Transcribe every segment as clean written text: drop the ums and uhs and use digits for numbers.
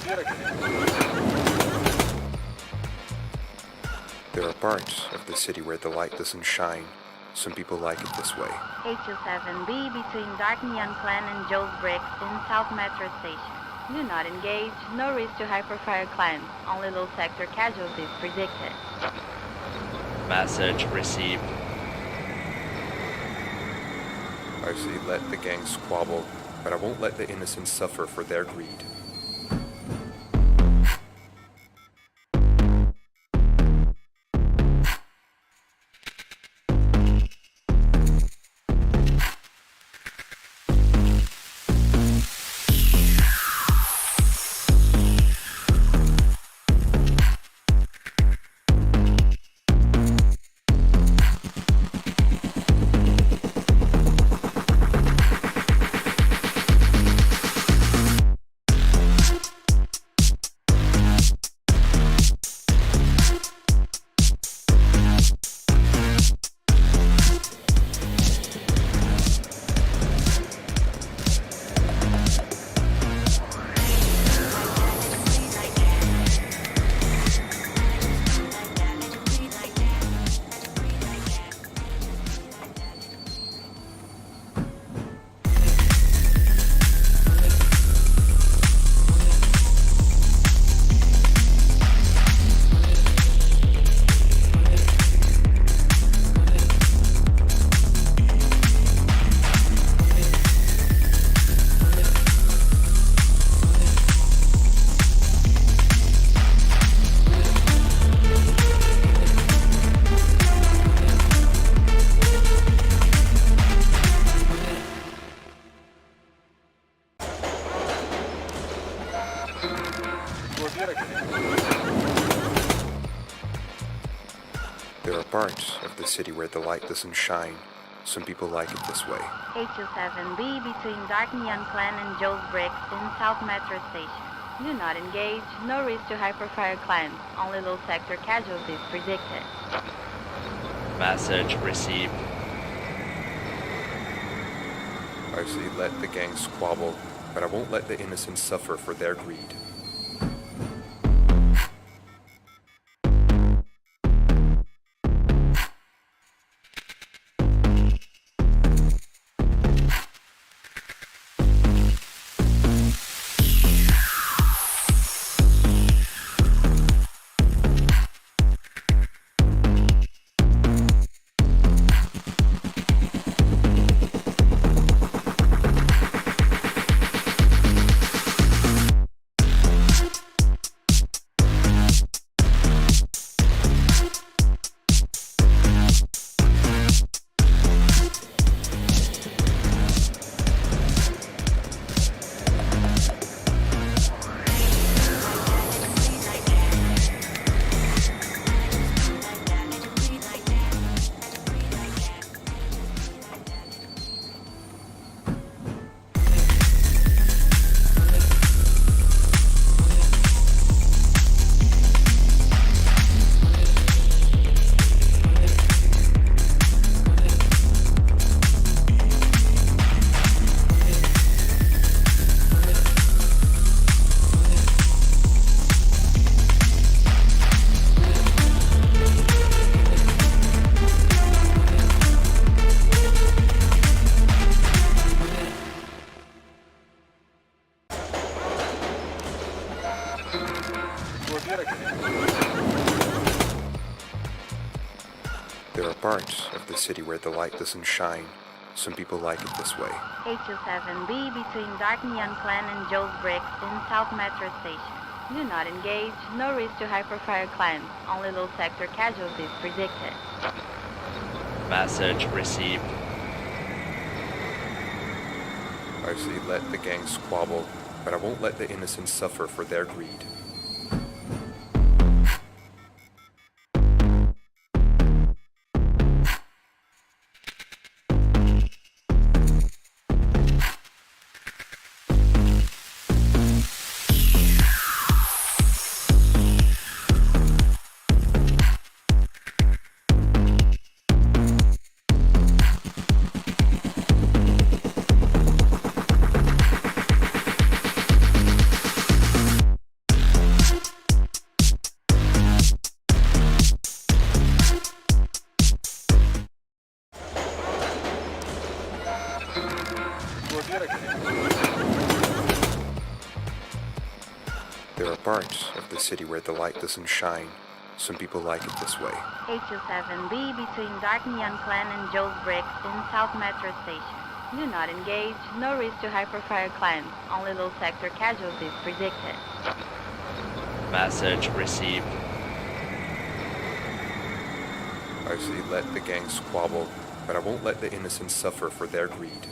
There are parts of the city where the light doesn't shine. Some people like it this way. H27B between Dark Neon Clan and Joe's Bricks in South Metro Station. Do not engage. No risk to high-profile clients. Only low sector casualties predicted. Message received. I say let the gangs squabble, but I won't let the innocent suffer for their greed. There are parts of the city where the light doesn't shine. Some people like it this way. H27B between Dark Neon Clan and Joe's Bricks in South Metro Station. Do not engage. No risk to high-profile clients. Only low sector casualties predicted. Message received. I say let the gangs squabble, but I won't let the innocent suffer for their greed. There are parts of the city where the light doesn't shine. Some people like it this way. H27B between Dark Neon Clan and Joe's Bricks in South Metro Station. Do not engage. No risk to high-profile clients. Only low sector casualties predicted. Message received. I say let the gangs squabble, but I won't let the innocent suffer for their greed. There are parts of the city where the light doesn't shine. Some people like it this way. H27B between Dark Neon Clan and Joe's Bricks in South Metro Station. Do not engage, no risk to high-profile clans. Only low sector casualties predicted. Message received. I say let the gangs squabble, but I won't let the innocent suffer for their greed.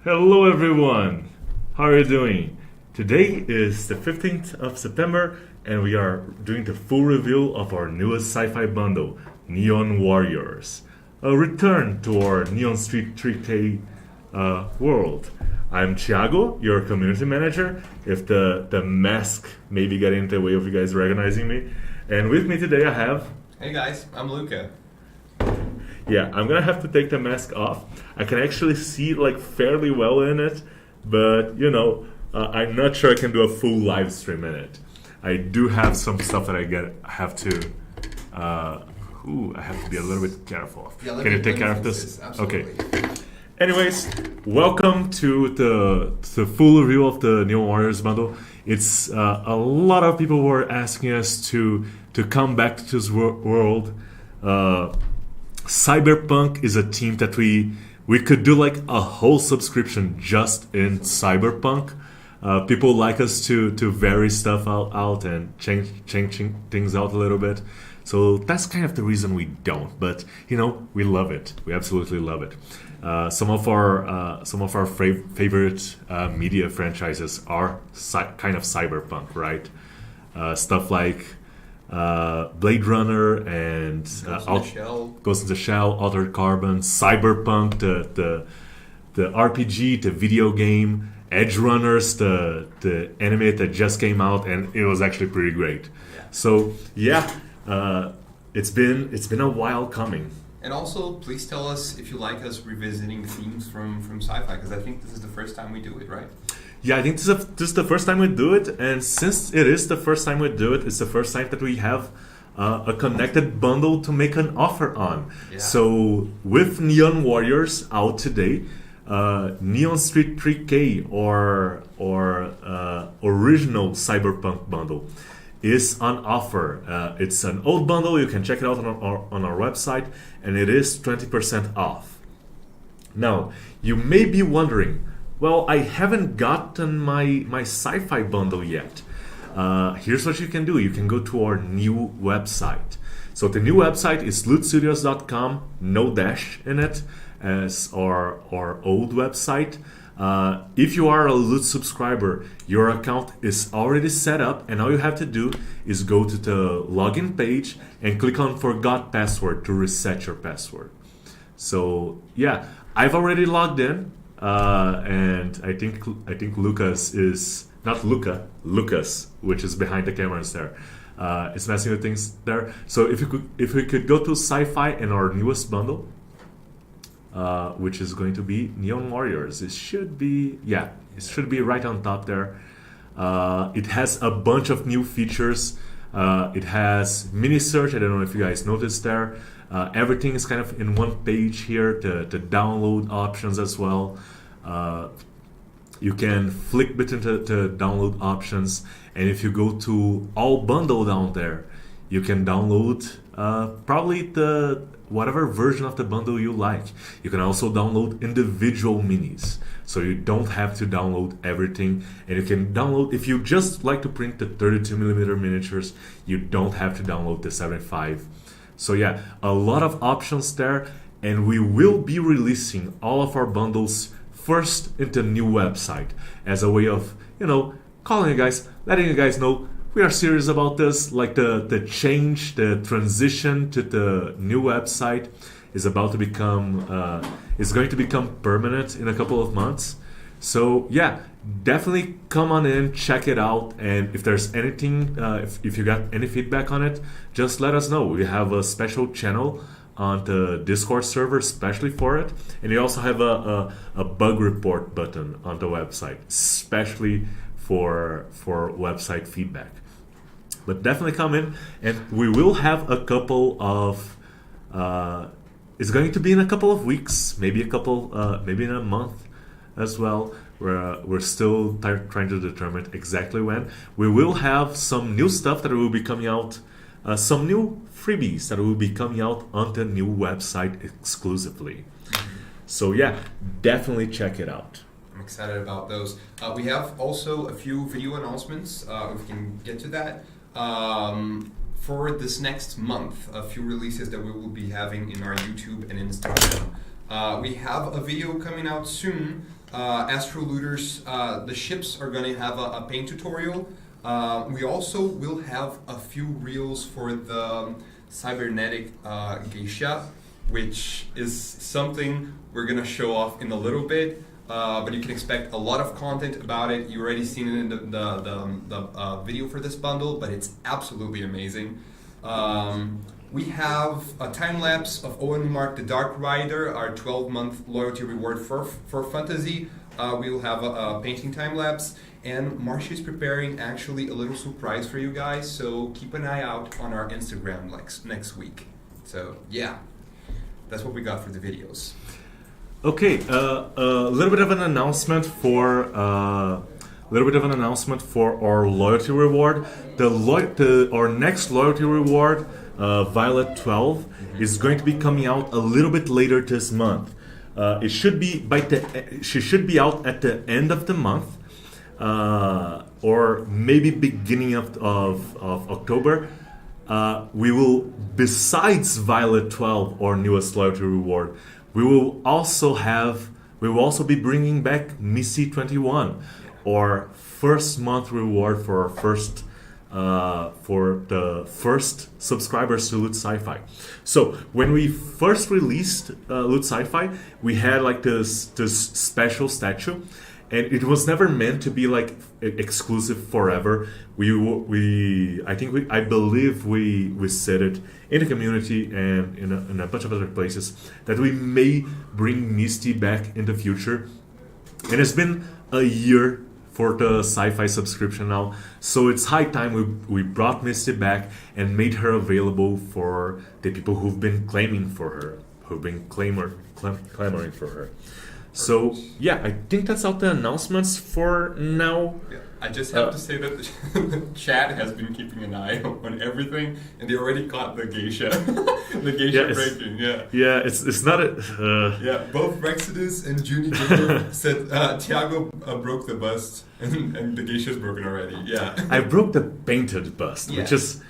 Hello everyone, how are you doing? Today is the 15th of September and we are doing the full reveal of our newest sci-fi bundle, Neon Warriors. A return to our Neon Street 3K world. I'm Tiago, your community manager, if the mask maybe got in the way of you guys recognizing me. And with me today I have... Hey guys, I'm Luca. Yeah, I'm gonna have to take the mask off. I can actually see like fairly well in it, but you know, I'm not sure I can do a full live stream in it. I do have some stuff that I have to be a little bit careful of. Yeah, can you take care of this? Absolutely. Okay. Anyways, welcome to the full review of the Neon Warriors bundle. It's a lot of people were asking us to come back to this world. Cyberpunk is a theme that we could do like a whole subscription just in Cyberpunk. People like us to vary stuff out and changing things out a little bit. So that's kind of the reason we don't. But you know, we love it. We absolutely love it. Some of our favorite media franchises are kind of cyberpunk, right? Stuff like Blade Runner and Ghost in the Shell, Altered Carbon, Cyberpunk, the RPG, the video game, Edge Runners, the anime that just came out, and it was actually pretty great. Yeah. So yeah, it's been a while coming. And also, please tell us if you like us revisiting themes from sci-fi, because I think this is the first time we do it, right? Yeah, I think this is the first time we do it, and since it is the first time we do it, it's the first time that we have a connected bundle to make an offer on. Yeah. So with Neon Warriors out today, Neon Street 3K or original Cyberpunk bundle is on offer. It's an old bundle. You can check it out on our website, and it is 20% off. Now, you may be wondering, well, I haven't gotten my sci-fi bundle yet. Here's what you can do. You can go to our new website. So the new website is lootstudios.com, no dash in it, as our old website. If you are a Loot subscriber, your account is already set up, and all you have to do is go to the login page and click on Forgot Password to reset your password. So yeah, I've already logged in. And I think Lucas is not Lucas, which is behind the cameras there, is messing with things there. So if we could go to sci-fi and our newest bundle, which is going to be Neon Warriors. It should be right on top there. It has a bunch of new features. It has mini search. I don't know if you guys noticed there. Everything is kind of in one page here. The download options as well. you can flick between the download options, and if you go to all bundle down there, you can download probably the whatever version of the bundle you like. You can also download individual minis, so you don't have to download everything, and you can download, if you just like to print the 32mm miniatures, you don't have to download the 75. So yeah, a lot of options there, and we will be releasing all of our bundles first into the new website as a way of, calling you guys, letting you guys know we are serious about this. Like the change, the transition to the new website is about to become, is going to become permanent in a couple of months. So yeah, definitely come on in, check it out, and if there's anything, if you got any feedback on it, just let us know. We have a special channel on the Discord server especially for it, and you also have a bug report button on the website, especially for website feedback. But definitely come in, and we will have a couple of. It's going to be in a couple of weeks, maybe maybe in a month as well. We're still trying to determine exactly when. We will have some new stuff that will be coming out, some new freebies that will be coming out on the new website exclusively. So yeah, definitely check it out. I'm excited about those. We have also a few video announcements, if we can get to that. For this next month, a few releases that we will be having in our YouTube and Instagram. We have a video coming out soon. Astro Looters, the ships are going to have a paint tutorial. We also will have a few reels for the cybernetic geisha, which is something we're going to show off in a little bit. But you can expect a lot of content about it. You already seen it in the video for this bundle, but it's absolutely amazing. We have a time lapse of Owen Mark the Dark Rider, our 12-month loyalty reward for fantasy. We will have a painting time lapse, and Marcia is preparing actually a little surprise for you guys. So keep an eye out on our Instagram next week. So yeah, that's what we got for the videos. Okay, a little bit of an announcement for our loyalty reward. Our next loyalty reward, Violet 12, is going to be coming out a little bit later this month. She should be out at the end of the month, or maybe beginning of October. We will, besides Violet 12, our newest loyalty reward, we will also be bringing back Missy 21, our first month reward for the first subscribers to Loot Sci-Fi. So when we first released Loot Sci-Fi, we had like this special statue, and it was never meant to be like exclusive forever. I believe we said it in the community and in a bunch of other places that we may bring Misty back in the future. And it's been a year for the sci-fi subscription now, so it's high time we brought Misty back and made her available for the people who've been clamoring for her. So yeah, I think that's all the announcements for now. Yeah, I just have to say that the chat has been keeping an eye on everything, and they already caught the geisha, breaking. Yeah, it's not a. Yeah, both Rexodus and Junie Jacob said Tiago broke the bust, and the geisha's broken already. Yeah, I broke the painted bust, which is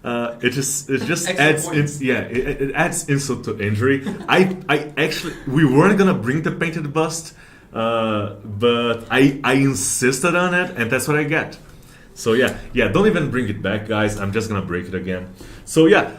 it just adds it adds insult to injury. I actually, we weren't gonna bring the painted bust, but I insisted on it, and that's what I get. So yeah, don't even bring it back, guys. I'm just gonna break it again. So yeah,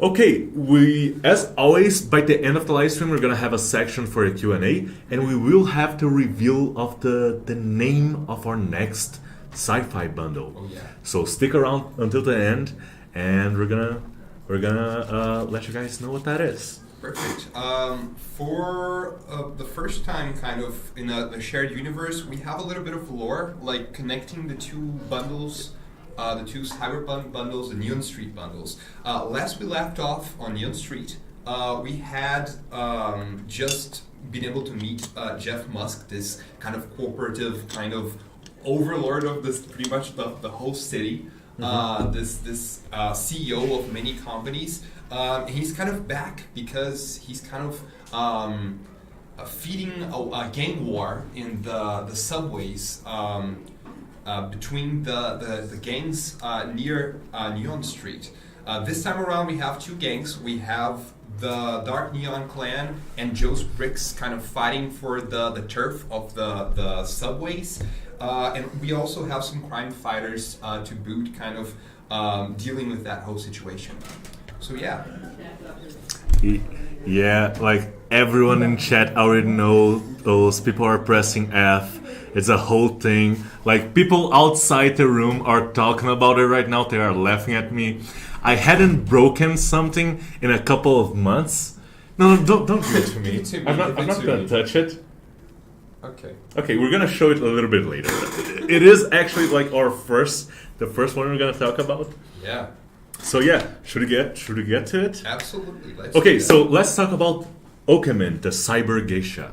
okay. We, as always, by the end of the live stream, we're gonna have a section for a Q&A, and we will have the reveal of the name of our next sci-fi bundle. Oh yeah. So stick around until the end, and we're gonna let you guys know what that is. Perfect. For the first time, kind of in the shared universe, we have a little bit of lore, like connecting the two bundles, the two cyberpunk bundles, the Neon Street bundles. Last we left off on Neon Street, we had just been able to meet Jeff Musk, this kind of corporative kind of overlord of this pretty much the whole city. This CEO of many companies. He's kind of back because he's kind of feeding a gang war in the subways between the gangs near Neon Street. This time around, we have two gangs. We have the Dark Neon Clan and Joe's Bricks kind of fighting for the turf of the subways. And we also have some crime fighters to boot, kind of dealing with that whole situation. So yeah. Yeah, like everyone in chat already know those people are pressing F. It's a whole thing. Like people outside the room are talking about it right now. They are laughing at me. I hadn't broken something in a couple of months. No, don't do it to me. I'm not gonna touch it. Okay, we're gonna show it a little bit later. It is actually like the first one we're gonna talk about. Yeah. So yeah, should we get to it? Absolutely. Let's talk about Okemin, the cyber geisha.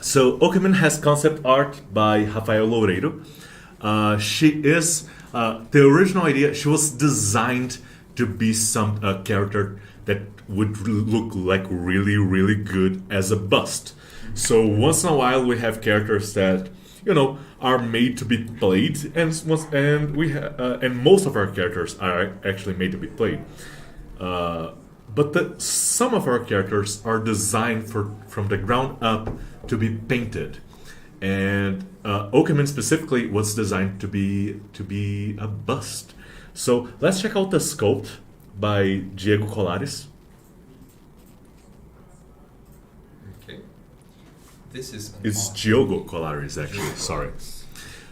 So Okemin has concept art by Rafael Loureiro. She is the original idea. She was designed to be some character that would look like really, really good as a bust. So once in a while we have characters that are made to be played, and most of our characters are actually made to be played. But some of our characters are designed from the ground up to be painted, and Okemin specifically was designed to be a bust. So let's check out the sculpt by Diego Colares. It's Diogo Colares, actually. Sorry.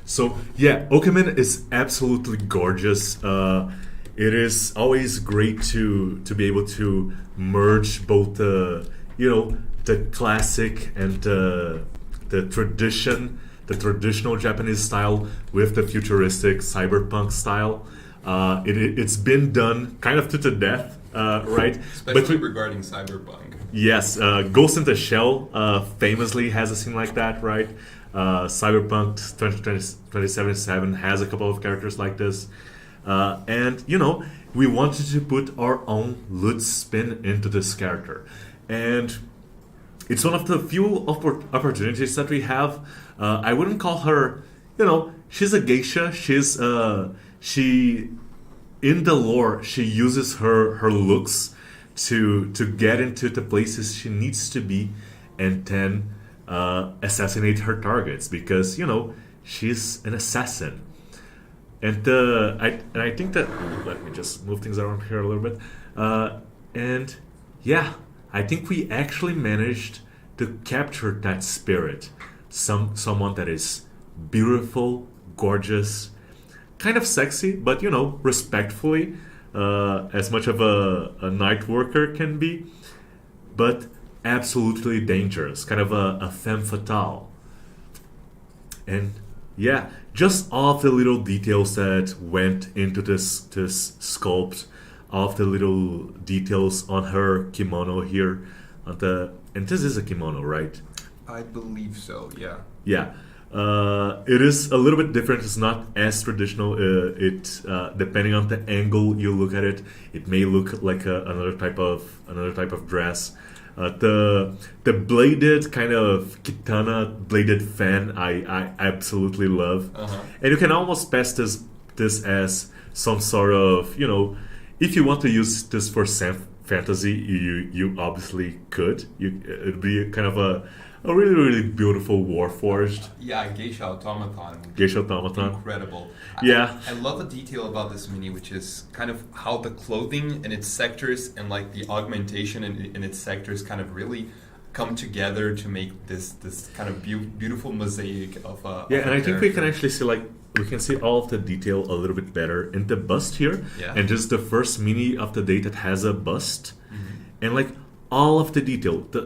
So yeah, Okemin is absolutely gorgeous. It is always great to be able to merge both the classic and the traditional Japanese style with the futuristic cyberpunk style. It's been done kind of to the death, right? Especially regarding cyberpunk. Yes, Ghost in the Shell famously has a scene like that, right? Cyberpunk 2077 has a couple of characters like this. And, we wanted to put our own Lutz spin into this character. And it's one of the few opportunities that we have. I wouldn't call her, she's a geisha. In the lore, she uses her looks to get into the places she needs to be, and then assassinate her targets, because she's an assassin. And I think that, let me just move things around here a little bit. And yeah, I think we actually managed to capture that spirit. Someone that is beautiful, gorgeous, kind of sexy, but respectfully, as much of a night worker can be, but absolutely dangerous, kind of a femme fatale. And yeah, just all of the little details that went into this sculpt, all of the little details on her kimono here, and this is a kimono, right? I believe so. Yeah. Yeah. It is a little bit different. It's not as traditional. Depending on the angle you look at it, it may look like another type of dress. The bladed kind of katana bladed fan, I absolutely love. And you can almost pass this as some sort of, if you want to use this for fantasy, you obviously could. It'd be kind of a really, really beautiful warforged. Yeah, Geisha Automaton. Incredible. Yeah. I love a detail about this mini, which is kind of how the clothing and its sectors and like the augmentation in its sectors kind of really come together to make this kind of beautiful mosaic of and I think we can actually see we can see all of the detail a little bit better in the bust here. Yeah. And just the first mini of the day that has a bust. And all of the detail, the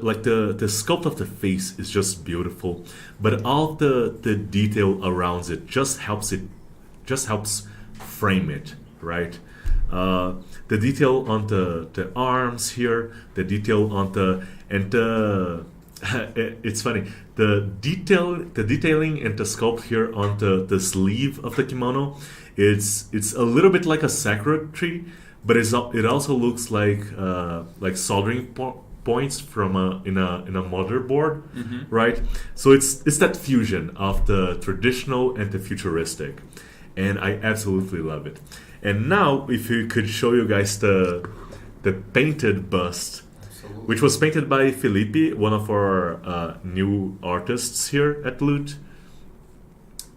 sculpt of the face is just beautiful, but all of the detail around it just helps frame it, right? The detail on the arms here, the detail on the it's funny. The detailing and the sculpt here on the sleeve of the kimono, it's a little bit like a sakura tree, but it also looks like soldering points from in a motherboard, right? So it's that fusion of the traditional and the futuristic, and I absolutely love it. And now, if we could show you guys the painted bust, which was painted by Felipe, one of our new artists here at Loot,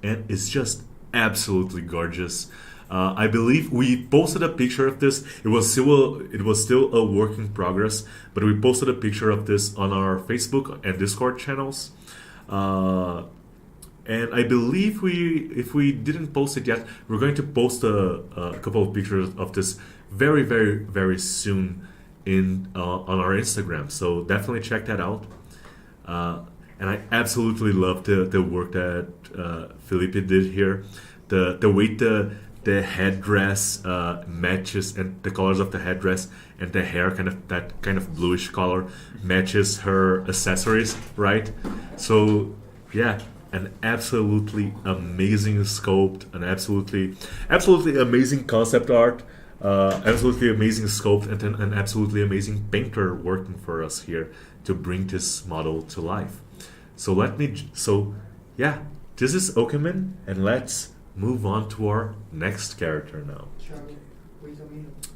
and it's just absolutely gorgeous. I believe we posted a picture of this. It was still a work in progress, but we posted a picture of this on our Facebook and Discord channels. And I believe if we didn't post it yet, we're going to post a couple of pictures of this very, very, very soon on our Instagram. So definitely check that out. And I absolutely love the work that Felipe did here. The way the headdress matches, and the colors of the headdress and the hair, that kind of bluish color matches her accessories, right? So yeah, an absolutely amazing sculpt, an absolutely amazing concept art, absolutely amazing sculpt, and an absolutely amazing painter working for us here to bring this model to life. So yeah, this is Okeman, and let's move on to our next character now.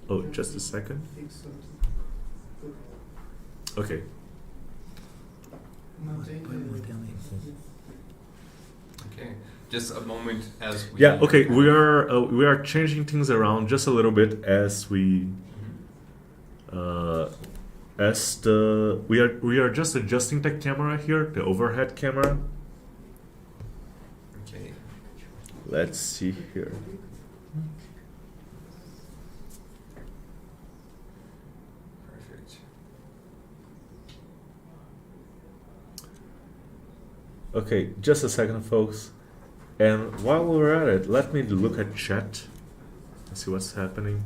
Oh, just a second. Okay. Okay, just a moment as we... Yeah, okay, we are changing things around just a little bit as we... we are just adjusting the camera here, the overhead camera. Okay. Let's see here. Perfect. Okay, just a second, folks. And while we're at it, let me look at chat and see what's happening.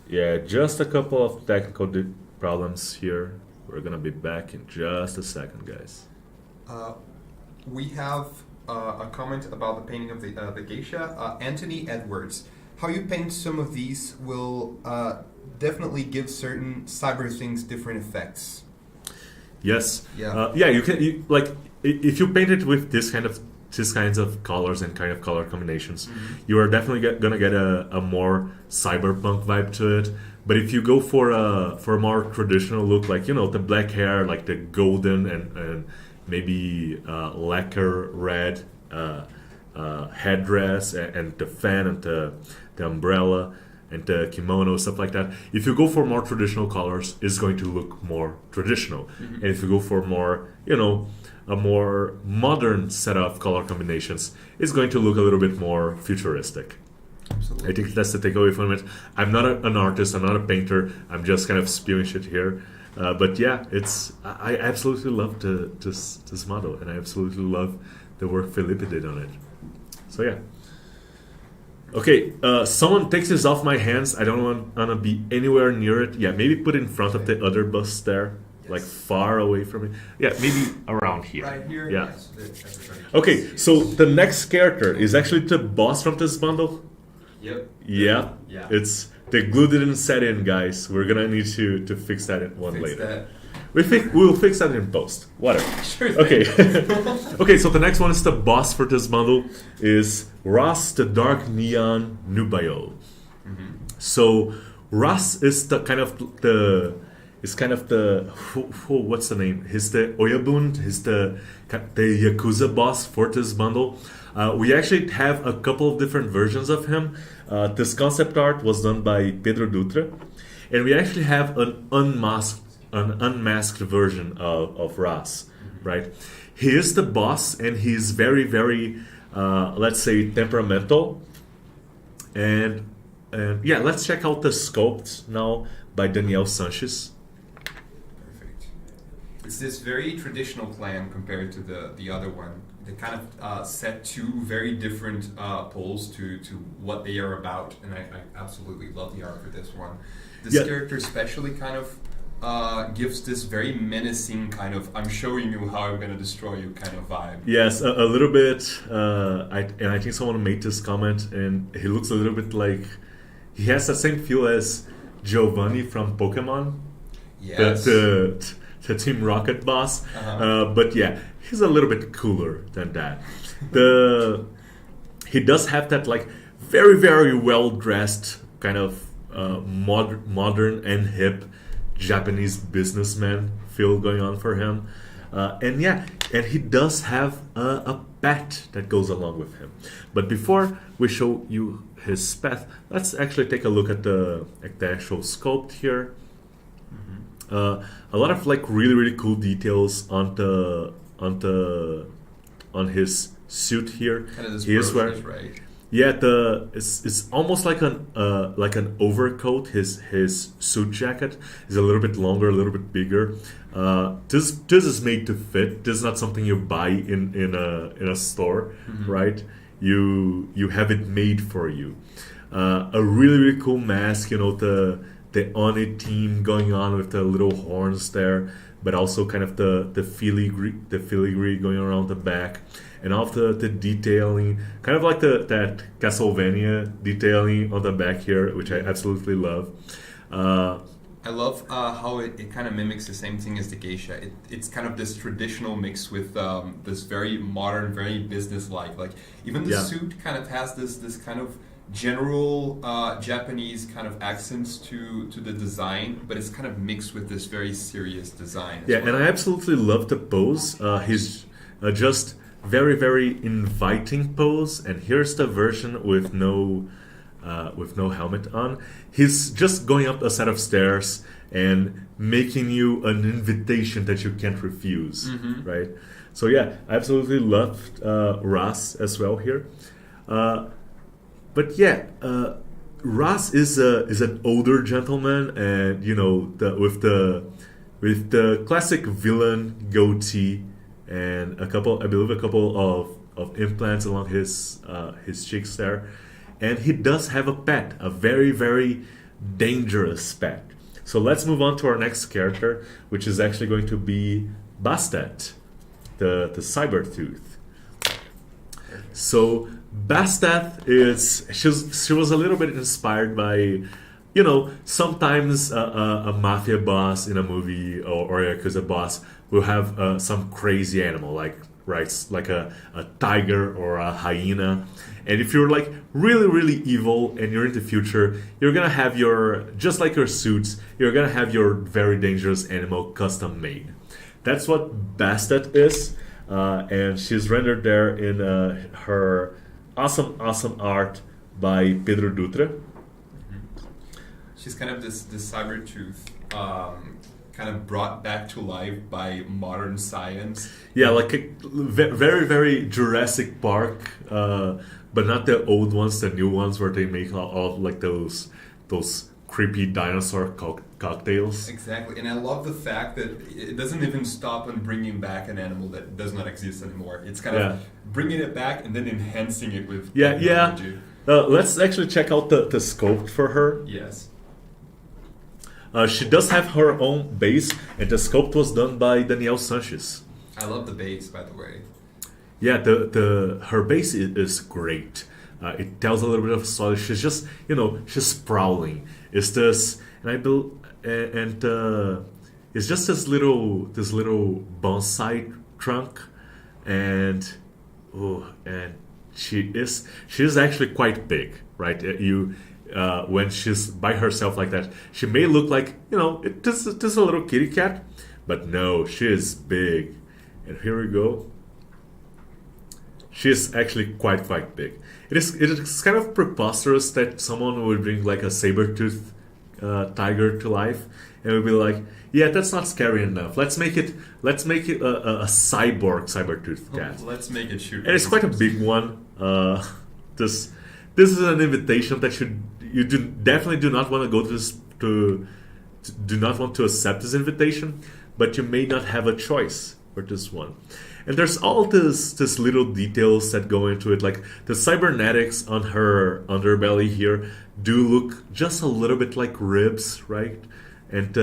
Yeah, just a couple of technical problems here. We're gonna be back in just a second, guys. We have a comment about the painting of the geisha. Anthony Edwards. How you paint some of these will definitely give certain cyber things different effects. Yes. Yeah. Yeah. If you paint it with these kinds of colors and kind of color combinations, you are definitely gonna get a more cyberpunk vibe to it. But if you go for a more traditional look, like the black hair, like the golden and maybe lacquer red headdress and the fan and the umbrella and the kimono, stuff like that. If you go for more traditional colors, it's going to look more traditional. And if you go for more, a more modern set of color combinations, it's going to look a little bit more futuristic. Absolutely. I think that's the takeaway from it. I'm not an artist, I'm not a painter, I'm just kind of spewing shit here. But yeah, I absolutely love this model, and I absolutely love the work Felipe did on it. So yeah. Okay, someone takes this off my hands. I don't want to be anywhere near it. Yeah, maybe put it in front of the other bus there, like far away from it. Yeah, maybe around here. Right here? Yeah. Yes, everybody can Okay, see so it. the next character is actually the boss from this bundle. Yep. Yeah. Yeah. It's the glue didn't set in, guys. We're gonna need to fix that in one Fix later. that. We'll fix that in post. Whatever. Sure thing. Okay. Okay, so the next one is the boss for this bundle is Ross the Dark Neon Nubayo. So Ross is the what's the name? He's the Oyabun. He's the Yakuza boss for this bundle. We actually have a couple of different versions of him. This concept art was done by Pedro Dutra, and we actually have an unmasked version of Ross, right? He is the boss, and he's very, very, let's say, temperamental. And yeah, let's check out the sculpt now by Daniel Sanchez. Perfect. It's this very traditional clan compared to the other one. They kind of set two very different poles to what they are about, and I absolutely love the art for this one. This character especially kind of gives this very menacing kind of "I'm showing you how I'm going to destroy you" kind of vibe. Yes, a little bit. I think someone made this comment, and he looks a little bit like he has the same feel as Giovanni from Pokemon, Yes. the Team Rocket boss. But yeah, he's a little bit cooler than that. He does have that like very very well dressed kind of modern and hip Japanese businessman feel going on for him. And he does have a pet that goes along with him. But before we show you his pet, let's actually take a look at the actual sculpt here. A lot of like really really cool details on his suit here. Kind of this He is wearing, right? yeah, it's almost like an overcoat. His suit jacket is a little bit longer, a little bit bigger. This is made to fit. This is not something you buy in a store, right? You have it made for you. A really really cool mask. You know, the Oni team going on with the little horns there, but also kind of the filigree going around the back. And all of the detailing, kind of like that Castlevania detailing on the back here, which I absolutely love. I love how it kind of mimics the same thing as the geisha. It's kind of this traditional mix with this very modern, very business-like. Like even the suit kind of has this kind of general Japanese kind of accents to the design, but it's kind of mixed with this very serious design. Yeah, and I absolutely love the pose. He's just very very inviting pose, and here's the version with no helmet on. He's just going up a set of stairs and making you an invitation that you can't refuse, right? So yeah, I absolutely loved Ross as well here. But yeah, Ross is an older gentleman, and you know with the classic villain goatee. And I believe a couple of implants along his cheeks there, and he does have a pet, a very very dangerous pet. So let's move on to our next character, which is actually going to be Bastet, the Cybertooth. So Bastet she was a little bit inspired by, you know, sometimes a mafia boss in a movie or a Yakuza boss will have some crazy animal, like a tiger or a hyena. And if you're like really really evil and you're in the future, you're gonna have just like your suits, you're gonna have your very dangerous animal custom made. That's what Bastet is, and she's rendered there in her awesome art by Pedro Dutra. She's kind of this Cybertooth, kind of brought back to life by modern science. Yeah, like a very very Jurassic Park, but not the old ones, the new ones where they make all like those creepy dinosaur cocktails. Exactly, and I love the fact that it doesn't even stop on bringing back an animal that does not exist anymore. It's kind of bringing it back and then enhancing it with technology. Let's actually check out the sculpt for her. Yes. She does have her own base, and the sculpt was done by Daniel Sanchez. I love the base, by the way. Yeah, her base is great. It tells a little bit of a story. She's just, you know, she's sprawling. It's this, and it's just this little bonsai trunk, and she is actually quite big, right? When she's by herself like that, she may look like, you know, just a little kitty cat, but no, she is big. And here we go. She is actually quite big. It is kind of preposterous that someone would bring like a saber-toothed tiger to life and would be like, yeah, that's not scary enough. Let's make it a cyborg saber-toothed cat. Let's make it shoot. And it's quite a big one. This is an invitation that you definitely do not want to go to this do not want to accept this invitation, but you may not have a choice for this one. And there's all this little details that go into it, like the cybernetics on her underbelly here do look just a little bit like ribs, right? And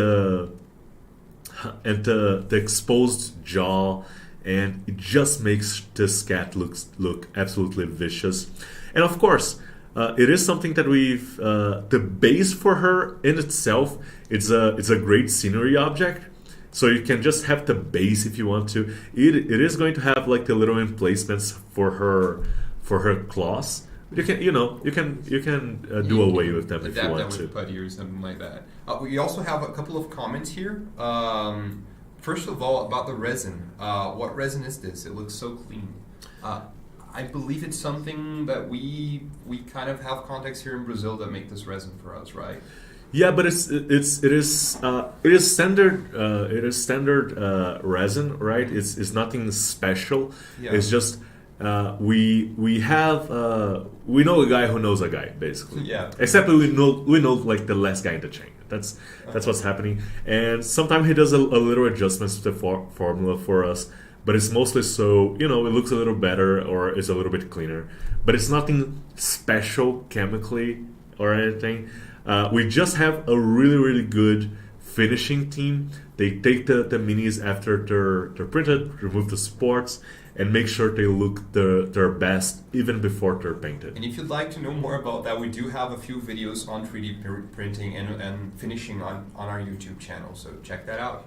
and the exposed jaw, and it just makes this cat look absolutely vicious. And of course, it is something that we've the base for her in itself. It's a great scenery object. So you can just have the base if you want to. It is going to have like the little emplacements for her claws. You can do away with them if you want adapt to. that with putty or something like that. We also have a couple of comments here. First of all, about the resin. What resin is this? It looks so clean. I believe it's something that we kind of have contacts here in Brazil that make this resin for us, right? Yeah, but it is standard resin, right? It's nothing special. Yeah. It's just we know a guy who knows a guy, basically. Yeah. Except we know like the last guy in the chain. That's what's happening. And sometimes he does a little adjustments to the formula for us, but it's mostly so it looks a little better or it's a little bit cleaner. But it's nothing special chemically or anything. We just have a really, really good finishing team. They take the minis after they're printed, remove the supports, and make sure they look their best even before they're painted. And if you'd like to know more about that, we do have a few videos on 3D printing and finishing on our YouTube channel, so check that out.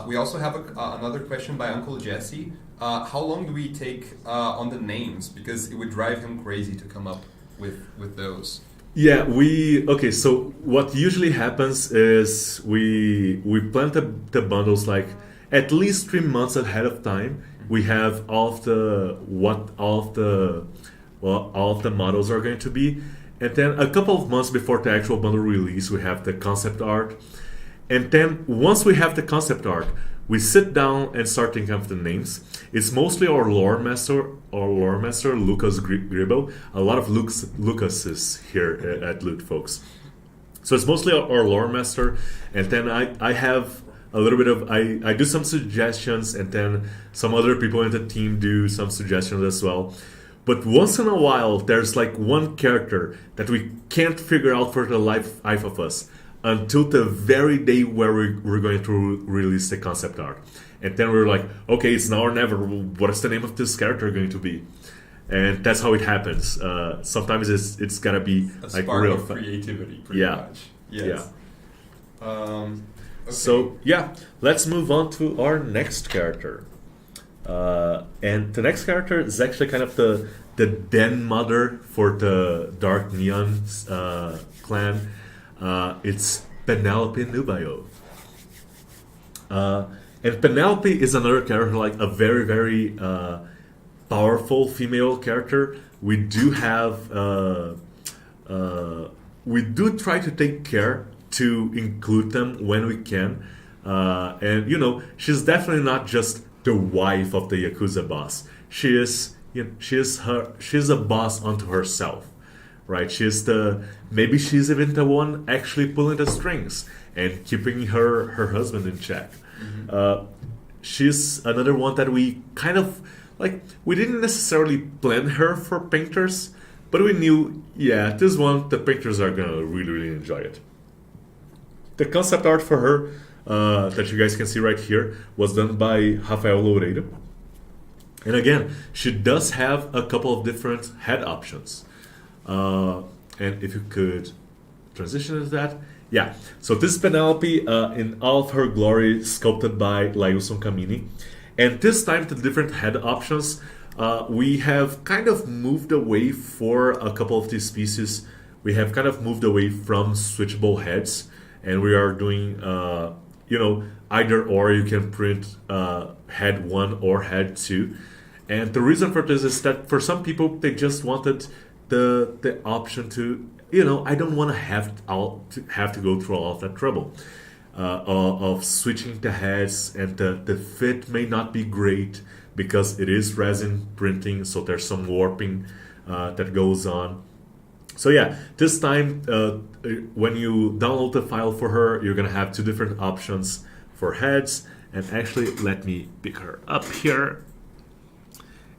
We also have another question by Uncle Jesse. How long do we take on the names? Because it would drive him crazy to come up with those. Yeah, so what usually happens is we plan the bundles like at least 3 months ahead of time. We have all of the models are going to be, and then a couple of months before the actual bundle release, we have the concept art. And then once we have the concept art, we sit down and start thinking of the names. It's mostly our lore master, Lucas Gribble. A lot of Lucases here at Loot, folks. So it's mostly our lore master, and then I have a little bit of I do some suggestions, and then some other people in the team do some suggestions as well. But once in a while, there's like one character that we can't figure out for the life of us until the very day where we're going to release the concept art. And then we're like, okay, it's now or never. What is the name of this character going to be? And that's how it happens. Sometimes it's gotta be A like spark real of creativity, pretty much. Yes. Yeah. Okay. So yeah, let's move on to our next character. And the next character is actually kind of the den mother for the Dark Neon clan. It's Penelope Nubayo. And Penelope is another character, like a very, very powerful female character. We do have, we do try to take care to include them when we can. And she's definitely not just the wife of the Yakuza boss. She's a boss unto herself. Right, maybe she's even the one actually pulling the strings and keeping her husband in check. Mm-hmm. She's another one that we kind of we didn't necessarily plan her for painters, but we knew, this one the painters are gonna really, really enjoy it. The concept art for her that you guys can see right here was done by Rafael Loureiro, and again, she does have a couple of different head options. And if you could transition into that. Yeah, so this is Penelope in all of her glory, sculpted by Lailson Camini. And this time, the different head options, we have kind of moved away for a couple of these pieces. We have kind of moved away from switchable heads, and we are doing, either or. You can print head 1 or head 2. And the reason for this is that for some people, they just wanted the option to, I don't want to have to go through all of that trouble of switching the heads, and the fit may not be great because it is resin printing, so there's some warping that goes on. So yeah, this time when you download the file for her, you're gonna have 2 different options for heads. And actually, let me pick her up here.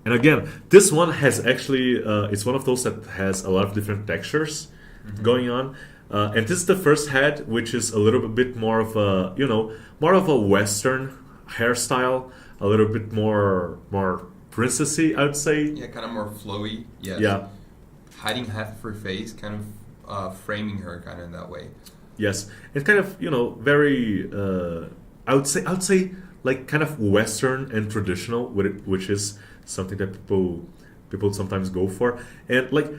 And again, this one has actually, it's one of those that has a lot of different textures going on. And this is the first head, which is a little bit more of a, more of a Western hairstyle, a little bit more princessy, I would say. Yeah, kind of more flowy. Yes. Yeah. Hiding half of her face, kind of framing her kind of in that way. Yes, it's kind of very. I would say like kind of Western and traditional, which is something that people sometimes go for, and like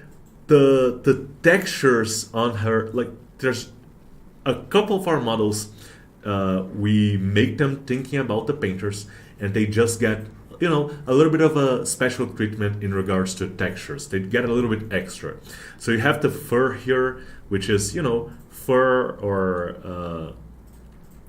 the textures on her, like there's a couple of our models. We make them thinking about the painters, and they just get a little bit of a special treatment in regards to textures. They get a little bit extra. So you have the fur here, which is fur, or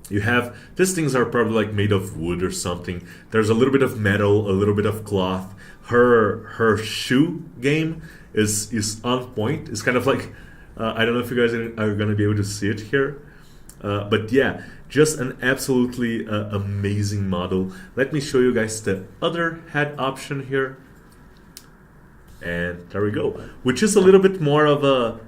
you have these things are probably like made of wood or something. There's a little bit of metal, a little bit of cloth. Her shoe game is on point. It's kind of like I don't know if you guys are gonna be able to see it here, but yeah, just an absolutely amazing model. Let me show you guys the other head option here, and there we go, which is a little bit more of a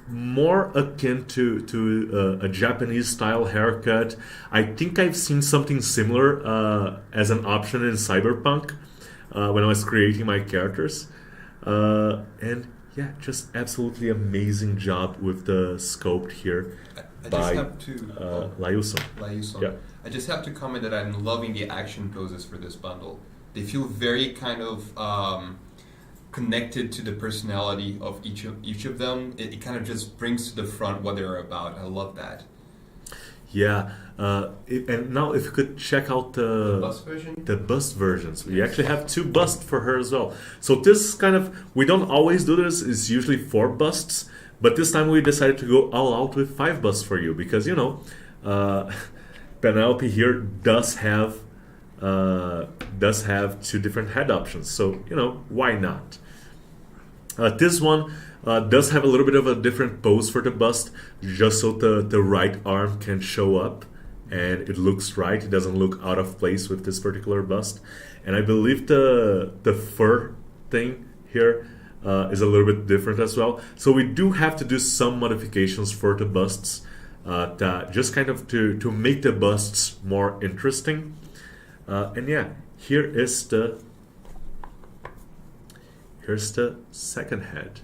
more akin to a Japanese style haircut. I think I've seen something similar as an option in Cyberpunk when I was creating my characters, and yeah, just absolutely amazing job with the sculpt here. I by just have to Layuson. Yeah. I just have to comment that I'm loving the action poses for this bundle. They feel very kind of connected to the personality of each of them. It kind of just brings to the front what they're about. I love that. Yeah, and now if you could check out The bust version? the bust versions, we actually have 2 busts for her as well. So this kind of, we don't always do this. It's usually 4 busts, but this time we decided to go all out with 5 busts for you because Penelope here does have 2 different head options. So why not? This one does have a little bit of a different pose for the bust, just so the right arm can show up and it looks right. It doesn't look out of place with this particular bust. And I believe the fur thing here is a little bit different as well. So we do have to do some modifications for the busts, just kind of to make the busts more interesting. And yeah, here's the second head.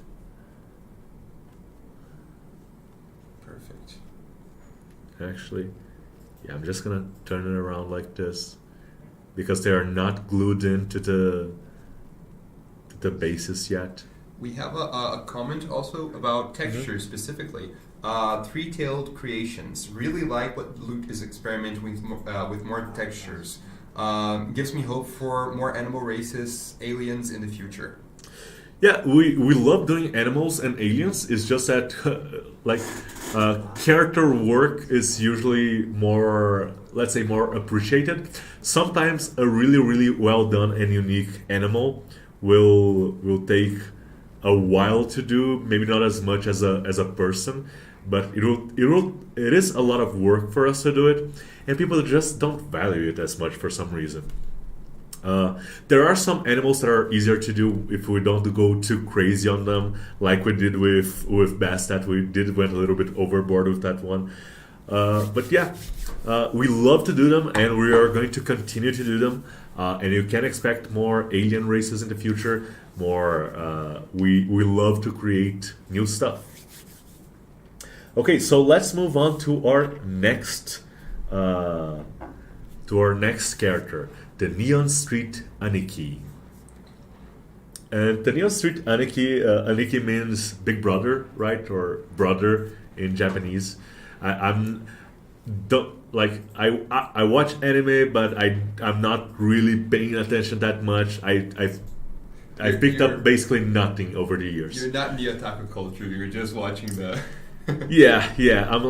Perfect. Actually, yeah, I'm just gonna turn it around like this because they are not glued into the bases yet. We have a comment also about texture specifically. Three-tailed creations. Really like what Luke is experimenting with more textures. Gives me hope for more animal races, aliens in the future. Yeah, we love doing animals and aliens. It's just that character work is usually more, let's say, more appreciated. Sometimes a really, really well done and unique animal will take a while to do. Maybe not as much as a person, but it is a lot of work for us to do it, and people just don't value it as much for some reason. There are some animals that are easier to do if we don't go too crazy on them, like we did with Bastet. We went a little bit overboard with that one. But yeah, we love to do them, and we are going to continue to do them. And you can expect more alien races in the future. More, we love to create new stuff. Okay, so let's move on to our next character, the Neon Street Aniki. And the Neon Street Aniki, Aniki means big brother, right, or brother in Japanese. I watch anime, but I'm not really paying attention that much. I picked up basically nothing over the years. You're not in the otaku culture. You're just watching the. yeah. I'm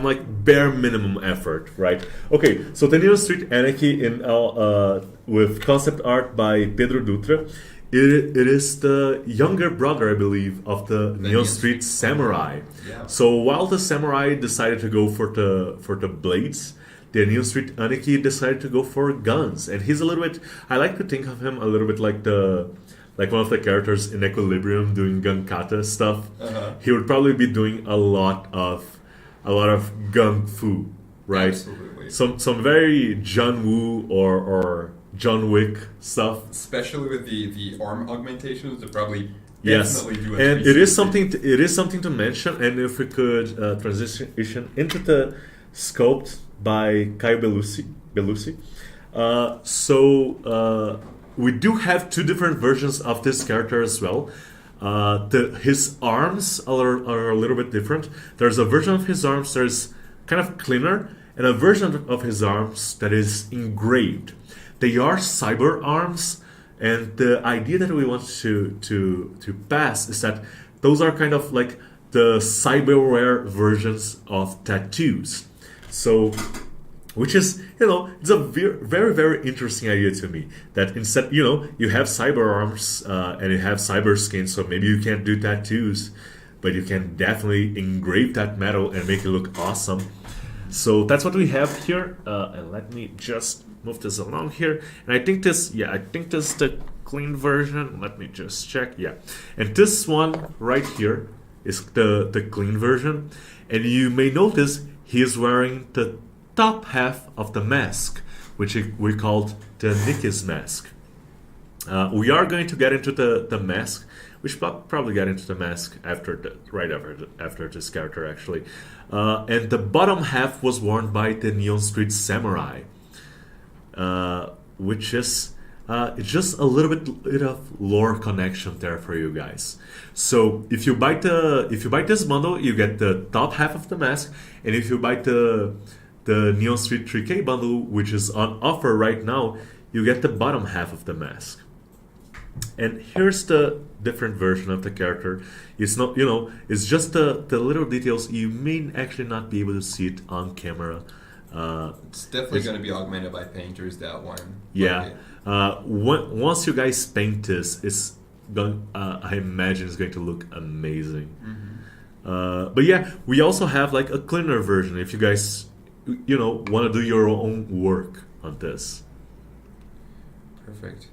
like bare minimum effort, right? Okay, so the Neon Street Anarchy with concept art by Pedro Dutra. It is the younger brother, I believe, of the Neon Street Samurai. Yeah. So while the Samurai decided to go for the blades, the Neon Street Anarchy decided to go for guns. And he's a little bit. I like to think of him a little bit like like one of the characters in Equilibrium doing gun kata stuff, Uh-huh. he would probably be doing a lot of gun fu, right? Absolutely. Some very John Woo or John Wick stuff. Especially with the arm augmentations, they probably Yes, definitely do a and it is 360. something to mention. And if we could transition into the sculpt by Caio Bellucci. We do have two different versions of this character as well. His arms are a little bit different. There's a version of his arms that is kind of cleaner, and a version of his arms that is engraved. They are cyber arms, and the idea that we want to pass is that those are kind of like the cyberware versions of tattoos. So, which is, it's a very, very interesting idea to me. That instead, you have cyber arms and you have cyber skin, so maybe you can't do tattoos, but you can definitely engrave that metal and make it look awesome. So that's what we have here. And let me just move this along here. And I think this is the clean version. Let me just check. Yeah. And this one right here is the clean version. And you may notice he is wearing the top half of the mask, which we called the Nikki's mask. We are going to get into the mask. We should probably get into the mask after this character, actually. And the bottom half was worn by the Neon Street Samurai, which is it's just a little bit of lore connection there for you guys. So if you buy this bundle, you get the top half of the mask, and if you buy the Neon Street 3K bundle, which is on offer right now, you get the bottom half of the mask. And here's the different version of the character. It's not, it's just the little details. You may actually not be able to see it on camera. It's definitely going to be augmented by painters, that one. Yeah. Once you guys paint this, it's going. I imagine it's going to look amazing. Mm-hmm. But yeah, we also have like a cleaner version if you guys, want to do your own work on this. Perfect.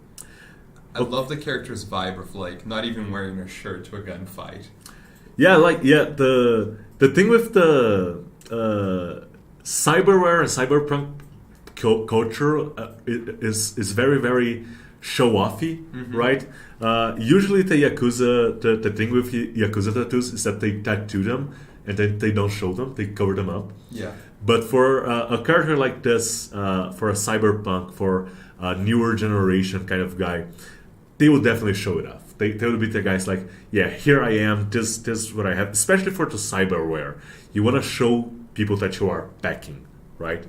I love the character's vibe of like not even wearing a shirt to a gunfight. Yeah, the thing with the cyberware and cyberpunk culture is very, very show-offy, right? Usually the Yakuza, the thing with Yakuza tattoos is that they tattoo them and then they don't show them, they cover them up. Yeah. But for a character like this, for a cyberpunk, for a newer generation kind of guy, they will definitely show it off. They will be the guys like, yeah, here I am, this is what I have, especially for the cyberware. You want to show people that you are backing, right?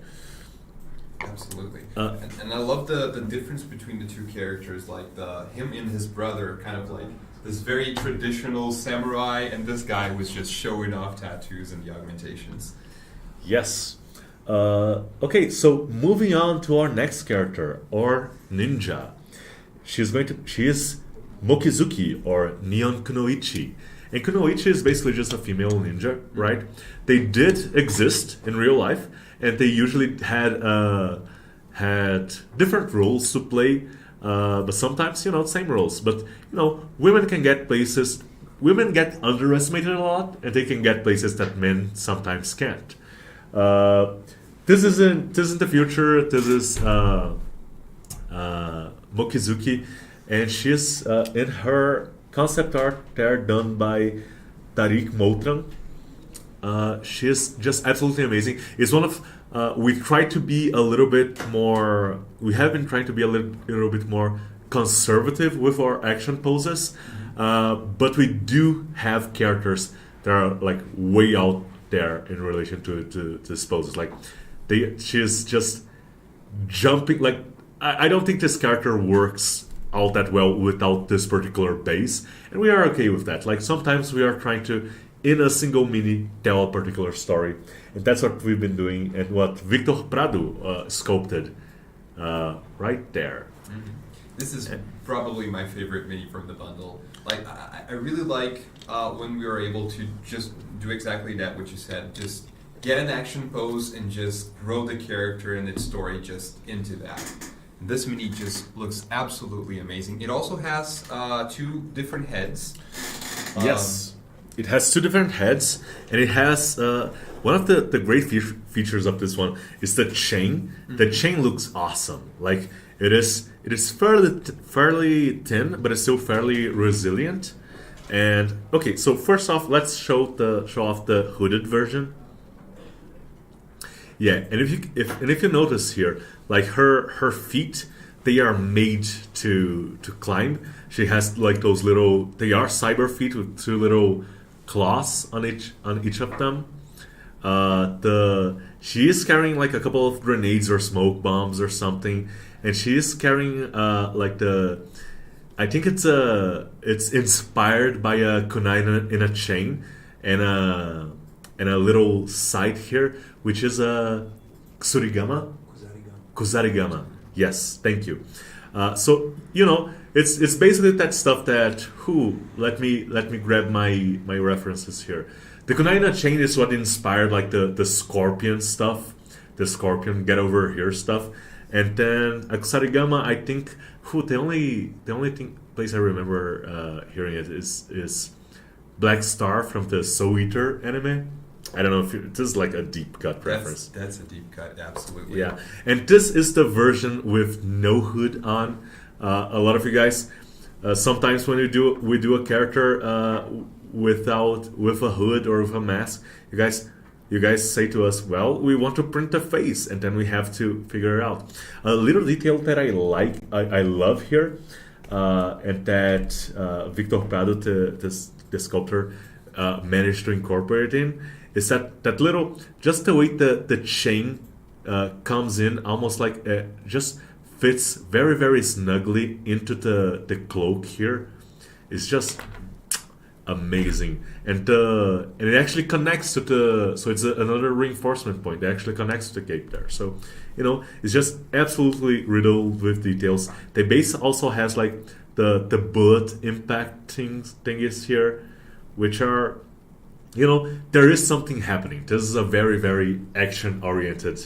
Absolutely. And I love the difference between the two characters, like him and his brother, kind of like this very traditional samurai, and this guy was just showing off tattoos and the augmentations. Yes. Okay, so moving on to our next character, or ninja. She is Mokizuki, or Neon Kunoichi. And Kunoichi is basically just a female ninja, right? They did exist in real life, and they usually had different roles to play, but sometimes, same roles. But, women can get places, women get underestimated a lot, and they can get places that men sometimes can't. This isn't the future, this is Mokizuki, and she's in her concept art there done by Tariq Moutran. She's just absolutely amazing. It's one of we try to be a little bit more. We have been trying to be a little bit more conservative with our action poses, but we do have characters that are like way out there in relation to these poses. Like she's just jumping. Like I don't think this character works out that well without this particular base, and we are okay with that. Like sometimes we are trying to, in a single mini, tell a particular story, and that's what we've been doing, and what Victor Prado sculpted right there. Mm-hmm. This is probably my favorite mini from the bundle. Like I really like when we were able to just do exactly that, what you said, just get an action pose and just grow the character and its story just into that. This mini just looks absolutely amazing. It also has two different heads. Yes, it has two different heads, and it has one of the great features of this one is the chain. The chain looks awesome. Like it is fairly thin, but it's still fairly resilient. And okay, so first off, let's show off the hooded version. Yeah, and if you notice here, like her feet, they are made to climb. She has like those little, they are cyber feet with two little claws on each of them. She is carrying like a couple of grenades or smoke bombs or something, and she is carrying I think it's inspired by a kunai in a chain and a little side here, which is a Kusurigama? Kusarigama. Yes, thank you. So it's basically that stuff that let me grab my references here. The Kunai chain is what inspired like the Scorpion stuff, the Scorpion get over here stuff, and then Kusarigama. I think the only place I remember hearing it is Black Star from the Soul Eater anime. I don't know if this is like a deep cut reference. That's a deep cut, absolutely. Yeah, and this is the version with no hood on. A lot of you guys, sometimes when we do a character with a hood or with a mask, you guys say to us, well, we want to print a face, and then we have to figure it out. A little detail that I love here, and that Victor Prado, the sculptor, managed to incorporate in, is that little, just the way the chain comes in, almost like just fits very, very snugly into the cloak here. It's just amazing, and it actually connects to so it's another reinforcement point. It actually connects to the cape there. So it's just absolutely riddled with details. The base also has like the bullet impact thingies here, which are there is something happening. This is a very, very action oriented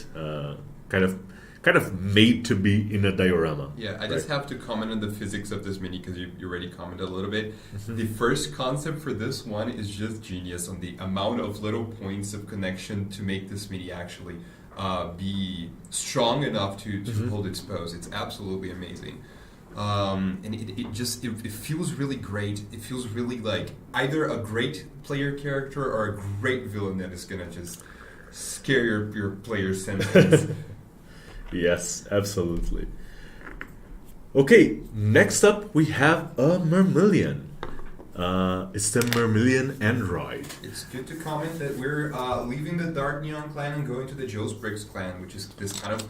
kind of made to be in a diorama. Yeah, I just have to comment on the physics of this mini because you already commented a little bit. Mm-hmm. The first concept for this one is just genius on the amount of little points of connection to make this mini actually be strong enough to mm-hmm. hold its pose. It's absolutely amazing. And it feels really great. It feels really like either a great player character or a great villain that is gonna just scare your player's senses. Yes, absolutely. Okay, next up we have a Mermillion. It's the Mermillion android. It's good to comment that we're leaving the Dark Neon clan and going to the Joe's Bricks clan, which is this kind of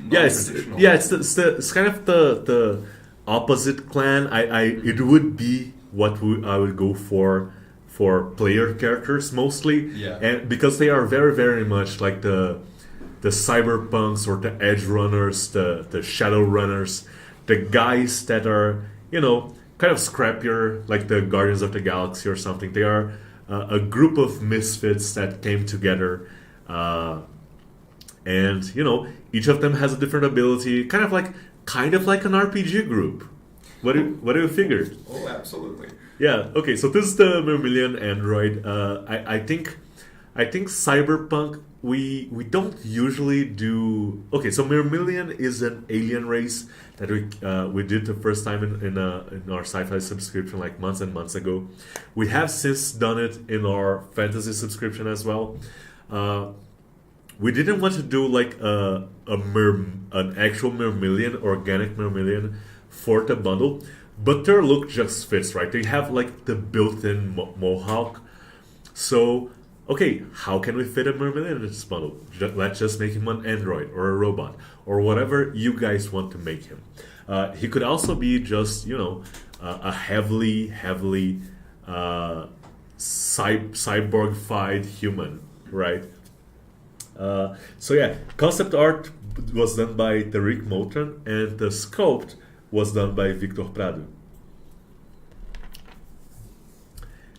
non-traditional. It's kind of the opposite clan. It would be what I would go for player characters mostly, and because they are very, very much like the cyberpunks or the edge runners, the shadow runners, the guys that are kind of scrappier, like the Guardians of the Galaxy or something. They are a group of misfits that came together, and each of them has a different ability, kind of like an RPG group. What do you figure? Oh, absolutely. Yeah. Okay. So this is the Mermillion android. I think cyberpunk. We don't usually do. Okay. So Mermillion is an alien race that we did the first time in our sci-fi subscription like months and months ago. We have since done it in our fantasy subscription as well. We didn't want to do like an actual Mermillion, organic Mermillion for the bundle, but their look just fits, right? They have like the built-in mohawk. So, okay, how can we fit a Mermillion in this bundle? Let's just make him an android or a robot or whatever you guys want to make him. He could also be just a heavily cyborgified human, right? So yeah, concept art was done by Derek Moulton and the sculpt was done by Victor Prado.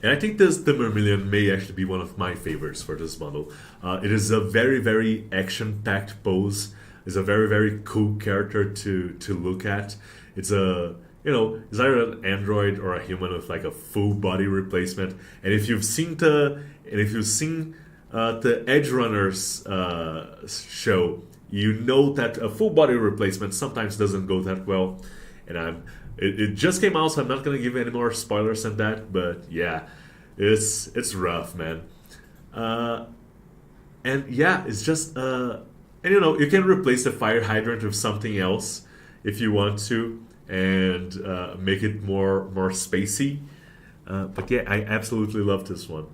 And I think the Mermillion may actually be one of my favorites for this bundle. It is a very, very action-packed pose. is a very very cool character to look at. It's a it's either an android or a human with like a full body replacement. And if you've seen the Edge Runners show, you know that a full body replacement sometimes doesn't go that well. And it just came out, so I'm not gonna give any more spoilers than that. But yeah, it's rough, man. And yeah, it's just and you can replace the fire hydrant with something else if you want to, and make it more spacey. But yeah, I absolutely love this one.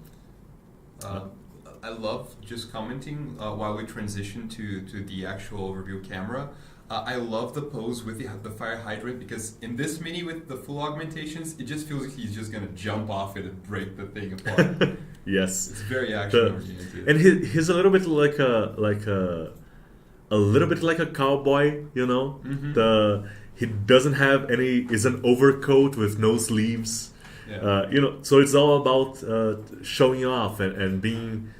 I love just commenting while we transition to the actual review camera. I love the pose with the fire hydrant, because in this mini with the full augmentations, it just feels like he's just gonna jump off it and break the thing apart. Yes, it's very action oriented, and he's a little bit like a little bit like a cowboy, Mm-hmm. He doesn't have any. Is an overcoat with no sleeves. Yeah. So it's all about showing off and being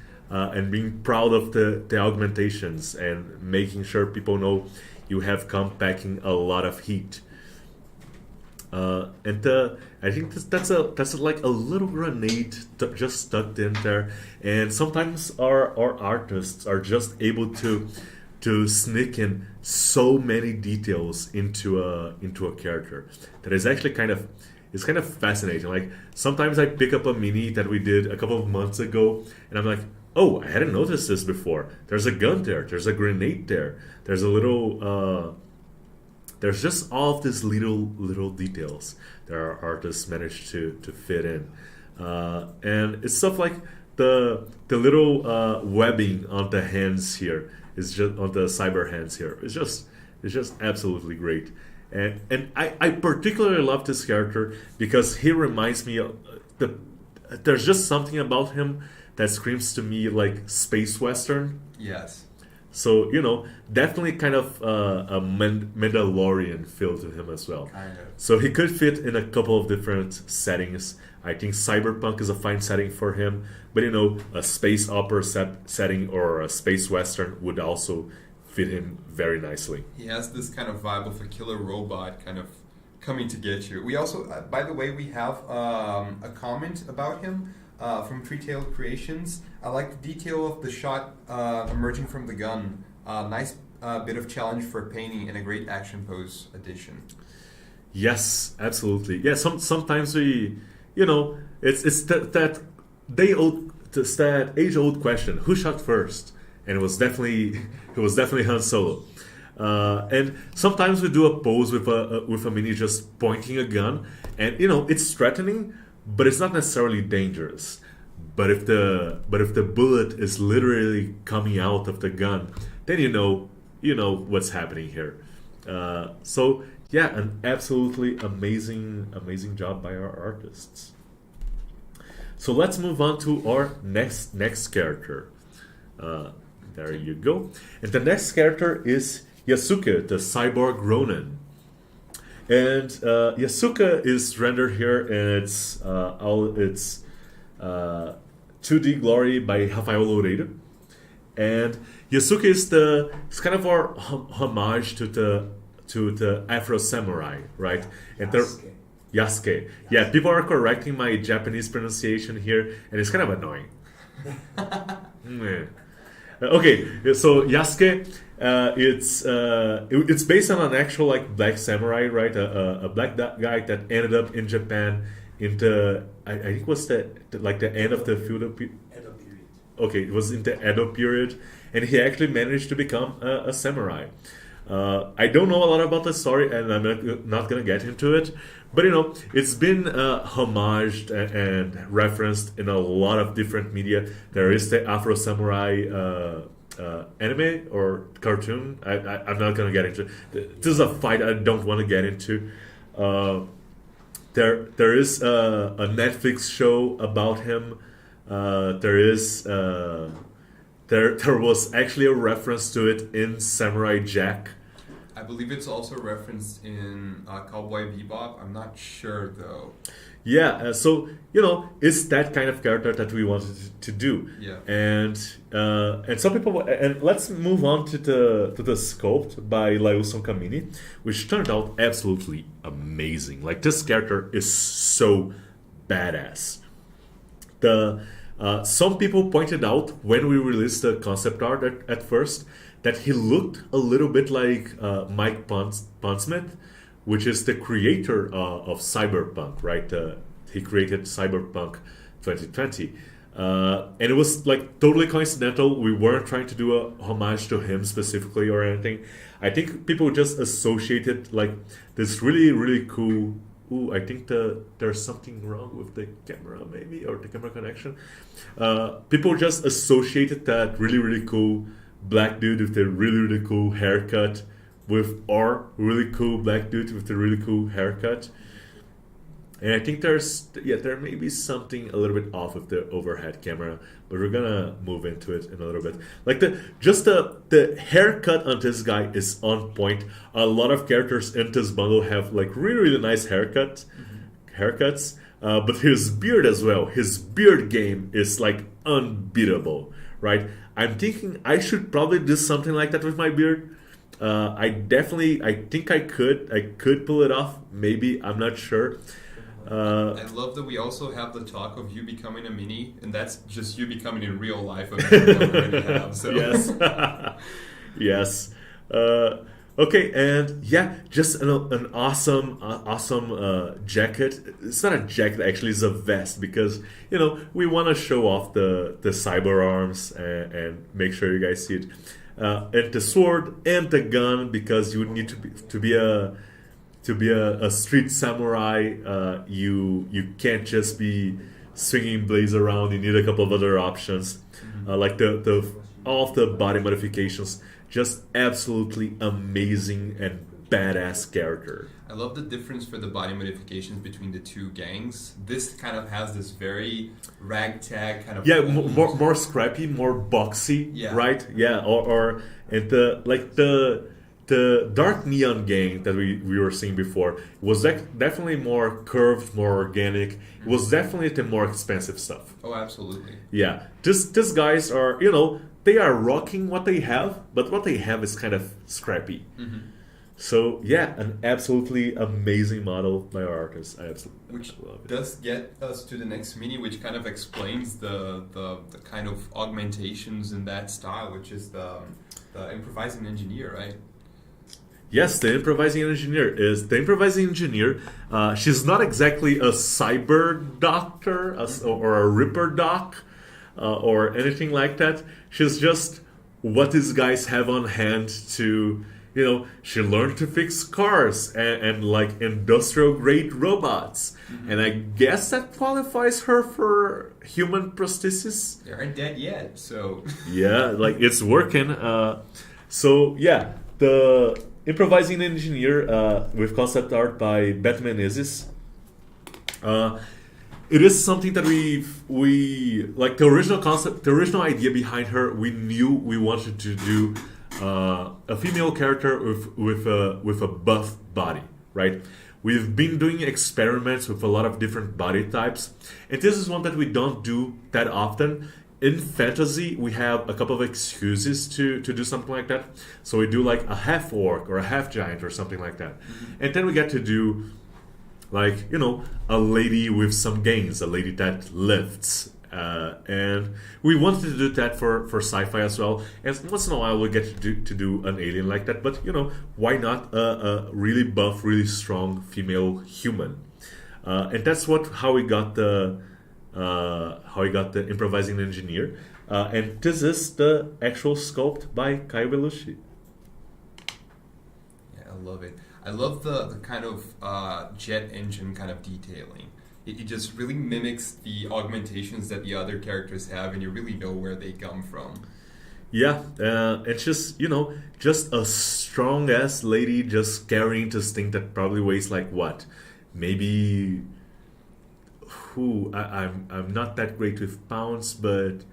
proud of the augmentations and making sure people know you have come packing a lot of heat. And I think that's like a little grenade just stuck in there. And sometimes our artists are just able to sneak in so many details into a character that is actually kind of fascinating. Like sometimes I pick up a mini that we did a couple of months ago, and I'm like, oh, I hadn't noticed this before. There's a gun there. There's a grenade there. There's a little. There's just all of these little details that our artists managed to fit in, and it's stuff like the little webbing on the hands here. Is just on the cyber hands here. It's just absolutely great, and I particularly love this character because he reminds me of there's just something about him that screams to me like space western. Yes. So definitely kind of a Mandalorian feel to him as well. Kind of. So he could fit in a couple of different settings. I think cyberpunk is a fine setting for him, but a space opera setting or a space western would also fit him very nicely. He has this kind of vibe of a killer robot kind of coming to get you. We also, by the way, we have a comment about him from Tree-Tailed Creations. I like the detail of the shot emerging from the gun. Nice bit of challenge for painting and a great action pose addition. Yes, absolutely. Yeah, sometimes we, it's that age old question: who shot first? And it was definitely Han Solo. And sometimes we do a pose with a mini just pointing a gun, and it's threatening, but it's not necessarily dangerous. But if the bullet is literally coming out of the gun, then you know what's happening here. So yeah, an absolutely amazing job by our artists. So let's move on to our next character. There you go. And the next character is Yasuke, the cyborg Ronin. And Yasuke is rendered here in its 2D glory by Rafael Loureiro. And Yasuke is kind of our homage to the Afro Samurai, right? And Yasuke. Yeah, people are correcting my Japanese pronunciation here, and it's kind of annoying. Okay, so Yasuke, it's based on an actual like black samurai, right? A black guy that ended up in Japan in the I think it was the end of the feudal period. Okay, it was in the Edo period, and he actually managed to become a samurai. I don't know a lot about the story, and I'm not gonna get into it. But it's been homaged and referenced in a lot of different media. There is the Afro Samurai anime or cartoon. I'm not gonna get into. This is a fight I don't want to get into. There is a Netflix show about him. There was actually a reference to it in Samurai Jack. I believe it's also referenced in Cowboy Bebop. I'm not sure though. Yeah, so it's that kind of character that we wanted to do. Yeah. And some people, and let's move on to the sculpt by Laiuson Kamini, which turned out absolutely amazing. Like, this character is so badass. Some people pointed out when we released the concept art at first that he looked a little bit like Mike Pondsmith, which is the creator of cyberpunk, right? He created Cyberpunk 2020. And it was like totally coincidental. We weren't trying to do a homage to him specifically or anything. I think people just associated like this really, really cool. Ooh, I think there's something wrong with the camera, maybe, or the camera connection. People just associated that really, really cool black dude with a really, really cool haircut with our really cool black dude with a really cool haircut. And I think there may be something a little bit off with the overhead camera, but we're gonna move into it in a little bit. Like the haircut on this guy is on point. A lot of characters in this bundle have like really, really nice haircuts, but his beard as well. His beard game is like unbeatable, right? I'm thinking I should probably do something like that with my beard. I think I could pull it off. Maybe, I'm not sure. I love that we also have the talk of you becoming a mini, and that's just you becoming in real life. A mini we already have, so. Yes. Yes. Okay, and yeah, just an awesome jacket. It's not a jacket, actually, it's a vest, because we want to show off the cyber arms and make sure you guys see it. And the sword and the gun, because you would need to be a street samurai. You can't just be swinging blades around. You need a couple of other options, like all of the body modifications. Just absolutely amazing and badass character. I love the difference for the body modifications between the two gangs. This kind of has this very ragtag kind of... Yeah, more scrappy, more boxy, yeah. Right? Yeah, and the Dark Neon gang that we were seeing before was definitely more curved, more organic. It was definitely the more expensive stuff. Oh, absolutely. Yeah, these guys are, they are rocking what they have, but what they have is kind of scrappy. Mm-hmm. So yeah, an absolutely amazing model by our artist. I absolutely love it. Does get us to the next mini, which kind of explains the kind of augmentations in that style, which is the improvising engineer, right? Yes, the improvising engineer. She's not exactly a cyber doctor or a ripper doc or anything like that. She's just what these guys have on hand to, she learned to fix cars and like industrial grade robots. Mm-hmm. And I guess that qualifies her for human prosthesis. They aren't dead yet, so... Yeah, like it's working. So yeah, the improvising engineer with concept art by Batman Isis. It is something that we like the original concept, the original idea behind her. We knew we wanted to do a female character with a buff body, right? We've been doing experiments with a lot of different body types, and this is one that we don't do that often. In fantasy, we have a couple of excuses to do something like that. So we do like a half orc or a half giant or something like that. Mm-hmm. And then we get to do like, a lady with some gains, a lady that lifts. And we wanted to do that for sci-fi as well. And once in a while we get to do an alien like that. But, why not a really buff, really strong female human? And that's how we got the improvising engineer, and this is the actual sculpt by Kai Belushi. Yeah, I love it. I love the kind of jet engine kind of detailing. It just really mimics the augmentations that the other characters have, and you really know where they come from. Yeah, it's just just a strong ass lady just carrying this thing that probably weighs like what, maybe. I'm not that great with pounds, but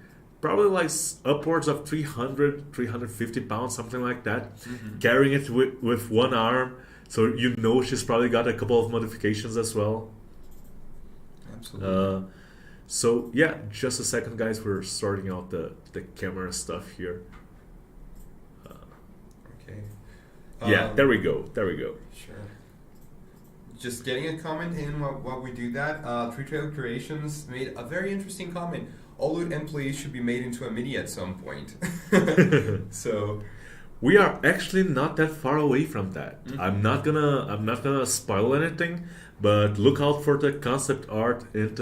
probably like upwards of 300, 350 pounds, something like that, carrying it with one arm. So you know she's probably got a couple of modifications as well. Absolutely. So yeah, just a second, guys. We're sorting out the camera stuff here. Okay. Yeah, there we go. There we go. Sure. Just getting a comment in while we do that. Tree Trail Creations made a very interesting comment. All loot employees should be made into a mini at some point. So we are actually not that far away from that. I'm not gonna spoil anything, but look out for the concept art in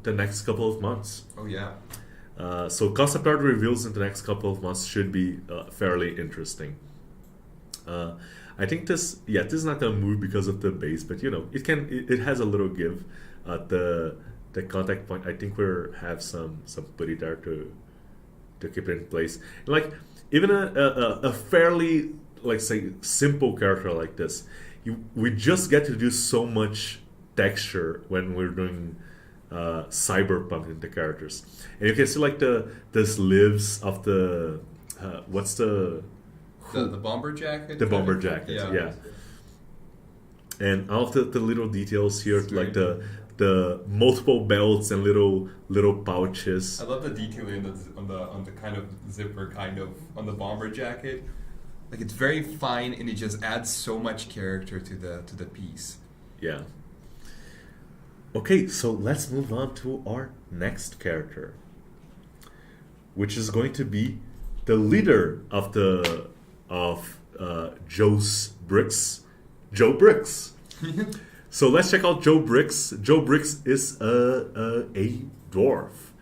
the next couple of months. oh yeah. So concept art reveals in the next couple of months should be fairly interesting. I think this is not gonna move because of the base, but it has a little give at the contact point. I think we have some putty there to keep it in place. Like even a fairly, like, say, simple character like this, we just get to do so much texture when we're doing cyberpunk in the characters, and you can see like the sleeves of the what's the bomber jacket. The bomber jacket, yeah. And all of the little details here, like the multiple belts and little pouches. I love the detailing on the kind of zipper on the bomber jacket. Like it's very fine and it just adds so much character to the piece. Yeah. Okay, so let's move on to our next character, which is going to be the leader of Joe Bricks. So let's check out Joe Bricks. Joe Bricks is a dwarf.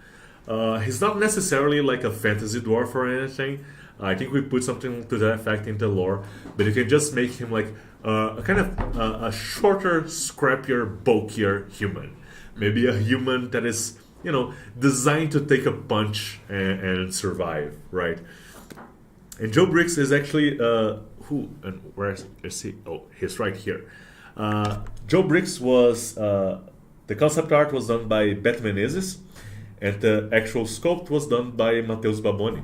He's not necessarily like a fantasy dwarf or anything. I think we put something to that effect in the lore, but you can just make him like a kind of a shorter, scrappier, bulkier human. Maybe a human that is, designed to take a punch and survive, right? And Joe Bricks is actually where is he? Oh, he's right here. Joe Bricks was the concept art was done by Beth Menezes, and the actual sculpt was done by Matheus Baboni.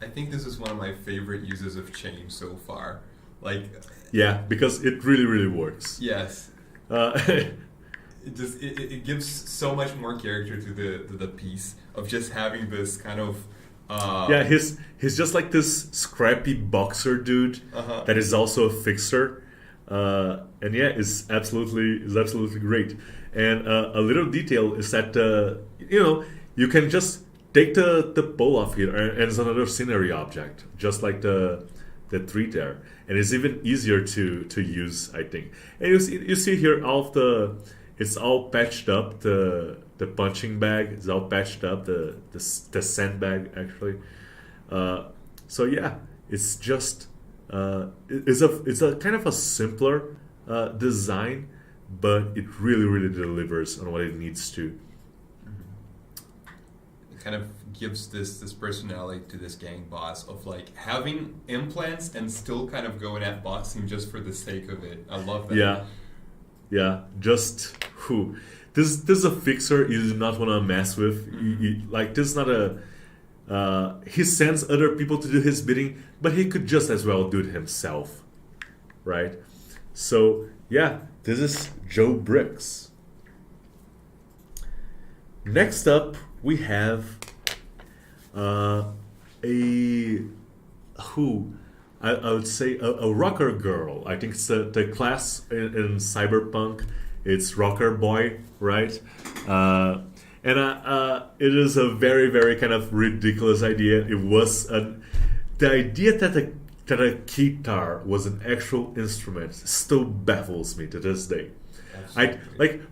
I think this is one of my favorite uses of change so far. Like, yeah, because it really, really works. Yes. It gives so much more character to the piece of just having this kind of. Yeah, he's just like this scrappy boxer dude that is also a fixer, and yeah, is absolutely great. And a little detail is that you can just take the pole off here, and it's another scenery object, just like the tree there, and it's even easier to use, I think. And you see here it's all patched up. The punching bag is all patched up. The sandbag actually. So yeah, it's just it's a kind of a simpler design, but it really delivers on what it needs to. It kind of gives this personality to this gang boss of like having implants and still kind of going at boxing just for the sake of it. I love that. Yeah, just who. This is a fixer you do not want to mess with. Like, this is not a... he sends other people to do his bidding, but he could just as well do it himself, right? So, yeah, this is Joe Bricks. Next up, we have I would say a rocker girl. I think it's the class in cyberpunk. It's rocker boy, right? And it is a very, very kind of ridiculous idea. It was the idea that a guitar was an actual instrument still baffles me to this day.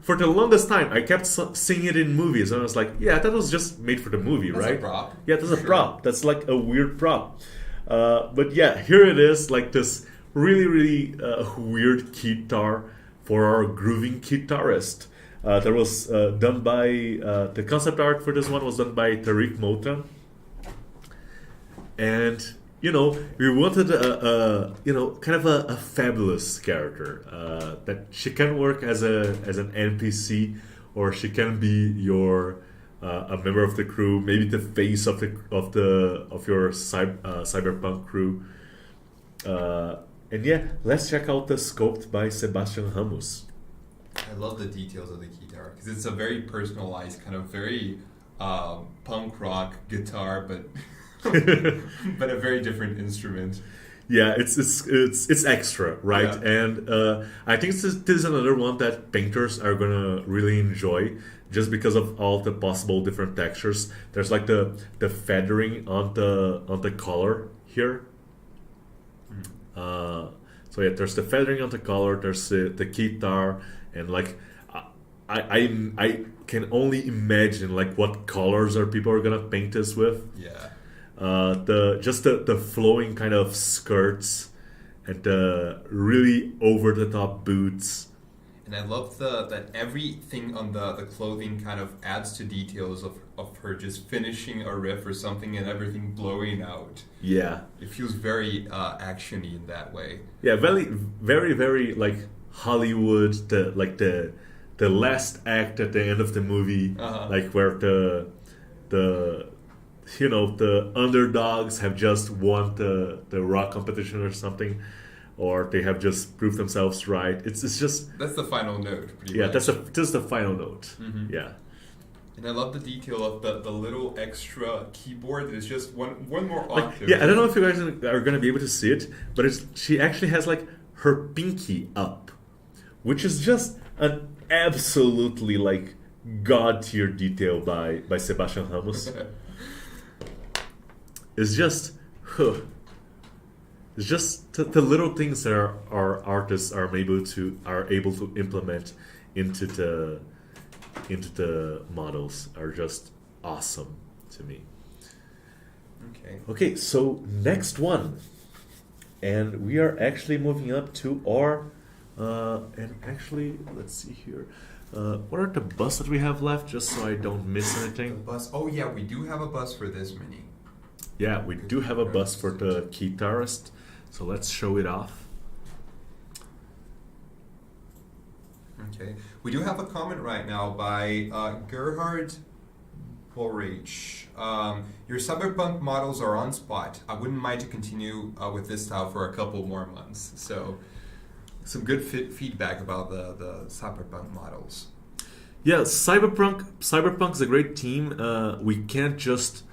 For the longest time I kept seeing it in movies, and I was like, yeah, that was just made for the movie, that's right? A prop. Yeah, that's a prop. That's like a weird prop. But yeah, here it is, like this really weird guitar for our grooving guitarist. That was done by the concept art for this one was done by Tariq Motan, and we wanted a kind of a fabulous character that she can work as an NPC, or she can be your a member of the crew, maybe the face of your cyberpunk crew. And yeah, let's check out the sculpt by Sebastian Ramos. I love the details of the guitar because it's a very personalized kind of very punk rock guitar, but but a very different instrument. Yeah, it's extra, right? Yeah. And I think this is another one that painters are gonna really enjoy, just because of all the possible different textures. There's like the feathering on the collar here. So yeah, there's the feathering on the collar. There's the guitar, and like I can only imagine like what colors are people are gonna paint this with. Yeah. The flowing kind of skirts and the really over the top boots. And I love that everything on the clothing kind of adds to details of her just finishing a riff or something and everything blowing out. Yeah. It feels very actiony in that way. Yeah, very very very like Hollywood. The last act at the end of the movie, like where the the underdogs have just won the rock competition or something, or they have just proved themselves right. It's just That's the final note. Pretty yeah, much. that's the final note. Mhm. Yeah. And I love the detail of the little extra keyboard that is just one more Like, octave. yeah, I don't know if you guys are gonna be able to see it, but she actually has like her pinky up, which is just an absolutely like god tier detail by Sebastian Ramos. It's just, it's just the little things that our artists are able to implement into the models are just awesome to me. Okay. Okay, so next one, and we are actually moving up to our and actually let's see here. What are the bus that we have left, just so I don't miss The anything? bus. Oh yeah, we do have a bus for this mini. Yeah, we do have a bus for the guitarist, so let's show it off. Okay. We do have a comment right now by Gerhard Borage. Your cyberpunk models are on spot. I wouldn't mind to continue with this style for a couple more months. So, some good feedback about the cyberpunk models. Yeah, Cyberpunk is a great team. We can't just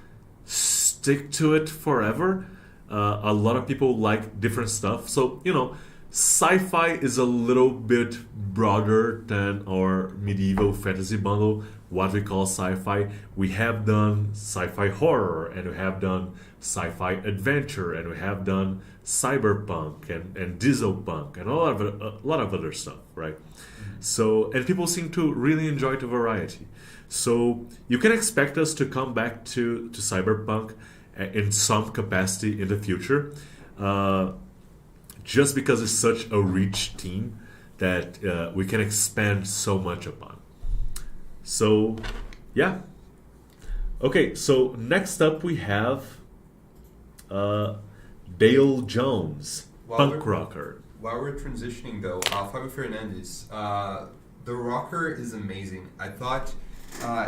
stick to it forever. A lot of people like different stuff. So, sci-fi is a little bit broader than our medieval fantasy bundle, what we call sci-fi. We have done sci-fi horror, and we have done sci-fi adventure, and we have done cyberpunk and dieselpunk and a lot of other stuff, right? So, and people seem to really enjoy the variety. So you can expect us to come back to cyberpunk in some capacity in the future, just because it's such a rich team that we can expand so much upon. So, yeah. Okay, so next up we have Dale Jones, punk rocker. While we're transitioning though, Fabio Fernandes, the rocker is amazing. I thought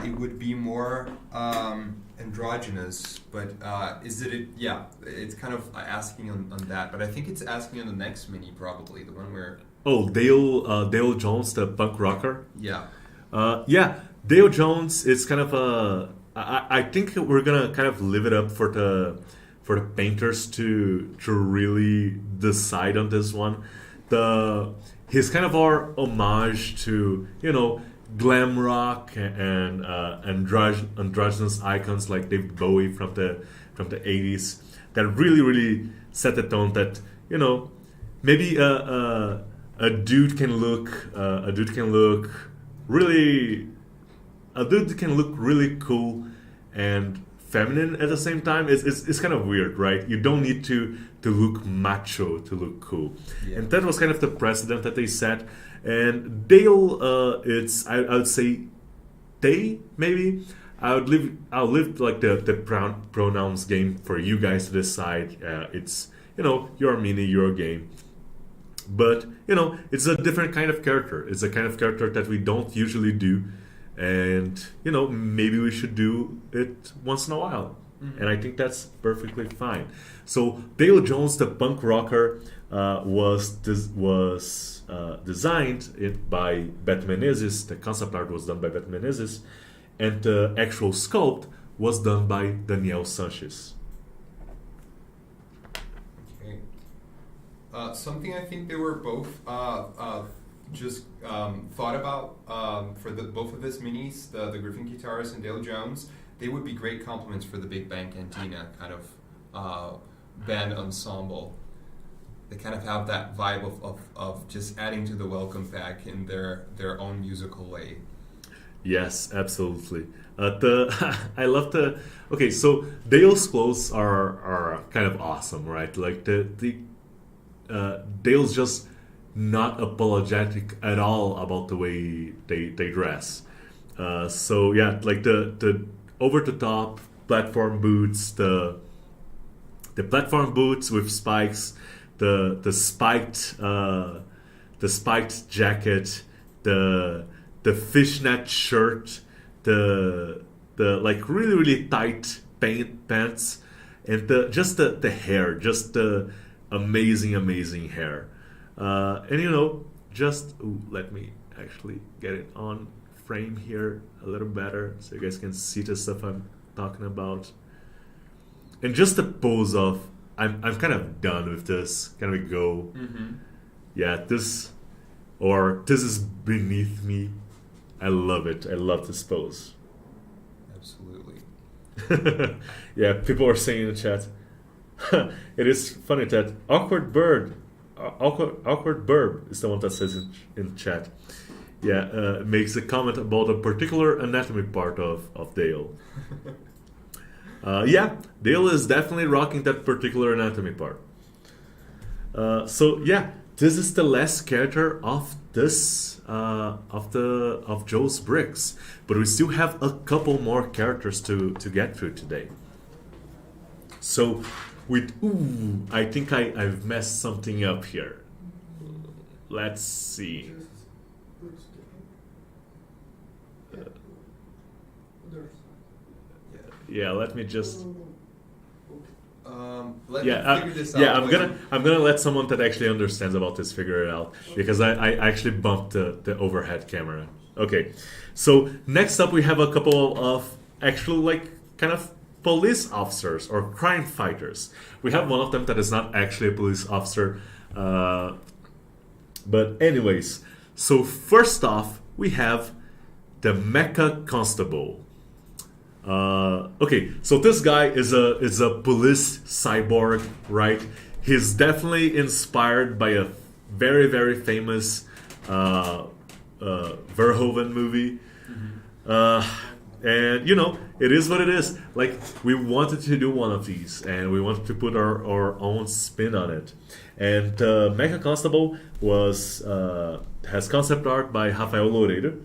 it would be more androgynous, but is it? Yeah, it's kind of asking on that, but I think it's asking on the next mini probably, the one where. Oh, Dale Jones, the punk rocker. Yeah. Yeah, Dale Jones is kind of a. I think we're gonna kind of live it up for the painters to really decide on this one. He's kind of our homage to glam rock and androgynous icons like David Bowie from the 80s that really set the tone that maybe a dude can look really cool and feminine at the same time. It's kind of weird, right? You don't need to look macho to look cool. Yeah. And that was kind of the precedent that they set. And Dale, I would say they, maybe. I'll leave like the pronouns game for you guys to decide. It's your mini, your game. But it's a different kind of character. It's a kind of character that we don't usually do. and maybe we should do it once in a while. And I think that's perfectly fine. So Dale Jones, the punk rocker, was designed by Beth Menezes. The concept art was done by Beth Menezes, and the actual sculpt was done by Daniel Sanchez. Okay. Something I think they were both just thought about for both of these minis, the Griffin guitarist and Dale Jones. They would be great complements for the Big Bang Cantina kind of band ensemble. They kind of have that vibe of just adding to the welcome pack in their own musical way. Yes, absolutely. I love the. Okay, so Dale's clothes are kind of awesome, right? Like the Dale's just not apologetic at all about the way they dress. So yeah, like the over the top platform boots, the platform boots with spikes, the spiked jacket, the fishnet shirt, the like really tight pants, and the hair, just the amazing hair, and let me actually get it on frame here a little better so you guys can see the stuff I'm talking about. And just the pose of I'm kind of done with this. Can we go? Yeah, this is beneath me. I love it. I love this pose. Absolutely. Yeah, people are saying in the chat. It is funny that awkward burb is the one that says in chat. Yeah, makes a comment about a particular anatomy part of Dale. Yeah, Dale is definitely rocking that particular anatomy part. So yeah, this is the last character of this of Joe's Bricks, but we still have a couple more characters to get through today. So I think I've messed something up here. Let's see. Yeah, let me just. Let me figure this out. Yeah, I'm gonna let someone that actually understands about this figure it out, because I actually bumped the overhead camera. Okay, so next up we have a couple of actual like kind of police officers or crime fighters. We have one of them that is not actually a police officer, but anyways. So first off, we have the Mecha Constable. Okay, so this guy is a police cyborg, right? He's definitely inspired by a very famous Verhoeven movie. And it is what it is. Like, we wanted to do one of these, and we wanted to put our own spin on it. And Mecha Constable has concept art by Rafael Loureiro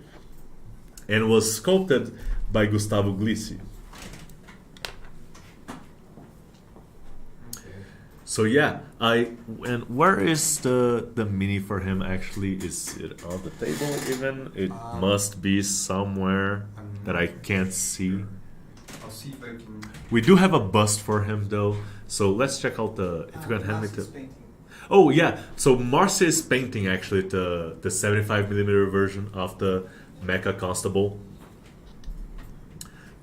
and was sculpted by Gustavo Glissi. So yeah, and where is the mini for him actually? Is it on the table even? It must be somewhere that I can't see. I'll see if I can. We do have a bust for him though, so let's check out if you can hand me the. Oh yeah, so Marcia is painting actually the 75mm version of the Mecha Constable.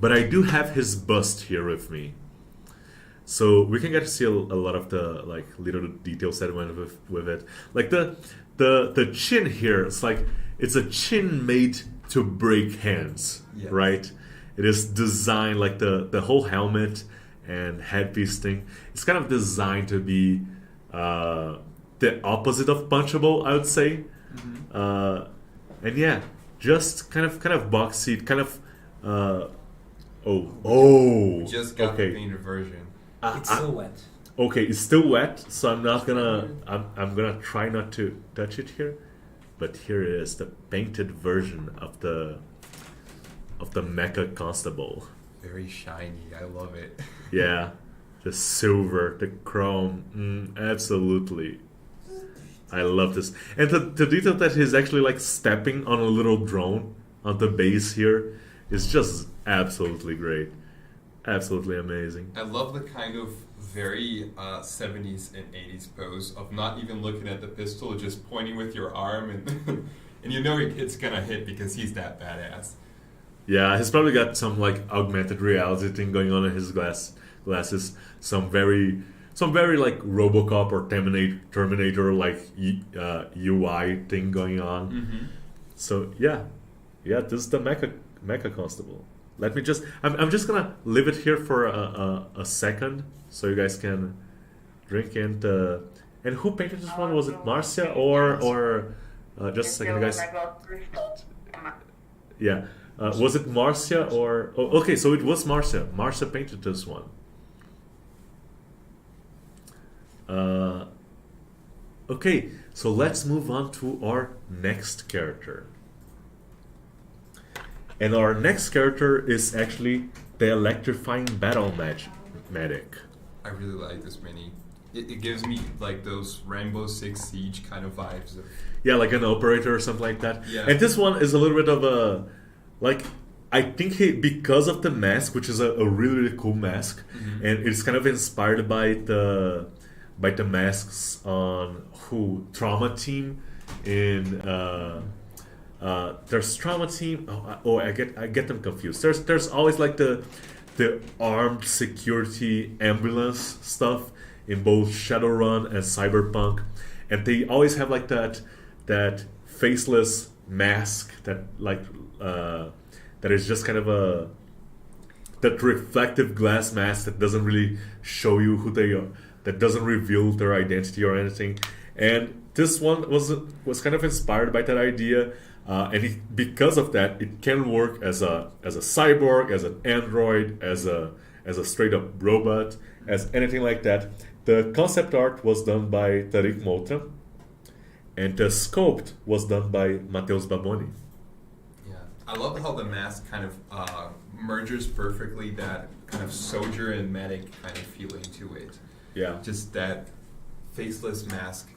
But I do have his bust here with me, so we can get to see a lot of the like little details that went with it. Like the chin here, it's a chin made to break hands, yes. Right? It is designed like the whole helmet and headpiece thing. It's kind of designed to be the opposite of punchable, I would say. And yeah, just kind of boxy, kind of. We just got the painted version. It's still wet. Okay, it's still wet, so I'm not gonna. I'm gonna try not to touch it here, but here it is, the painted version of the Mecha Constable. Very shiny. I love it. Yeah, the silver, the chrome, absolutely. I love this, and the detail that he's actually like stepping on a little drone. on the base here is just absolutely great, absolutely amazing. I love the kind of very 70s and 80s pose of not even looking at the pistol, just pointing with your arm, and and you know it's gonna hit because he's that badass. Yeah, he's probably got some like augmented reality thing going on in his glasses. Some very like RoboCop or Terminator like UI thing going on. Mm-hmm. So yeah, this is the Mecha Constable. Let me just I'm just gonna leave it here for a second so you guys can drink and who painted this one? Was it Marcia or just a second, guys? Yeah. Was it Marcia or... Oh, okay, so it was Marcia. Marcia painted this one. Okay, so let's move on to our next character. And our next character is actually the Electrifying Battle Medic. I really like this mini. It gives me like those Rainbow Six Siege kind of vibes. Yeah, like an operator or something like that. Yeah. And this one is a little bit of a... Like, I think because of the mask, which is a really, really cool mask, Mm-hmm. and it's kind of inspired by the masks on Trauma Team in there's Trauma Team. I get them confused. There's always like the armed security ambulance stuff in both Shadowrun and Cyberpunk, and they always have like that faceless mask that like that is just kind of that reflective glass mask that doesn't really show you who they are, that doesn't reveal their identity or anything. And this one was kind of inspired by that idea, and because of that, it can work as a cyborg, as an android, as a straight up robot, as anything like that. The concept art was done by Tariq Moulton, and the sculpt was done by Matheus Baboni. Yeah, I love how the mask kind of merges perfectly that kind of soldier and medic kind of feeling to it. Yeah. Just that faceless mask,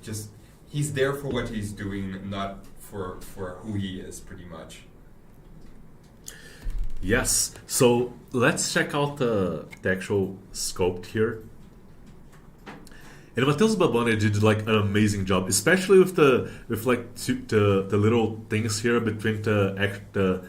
just he's there for what he's doing, not for who he is, pretty much. Yes. So let's check out the actual sculpt here. And Matheus Baboni did like an amazing job, especially with the little things here between the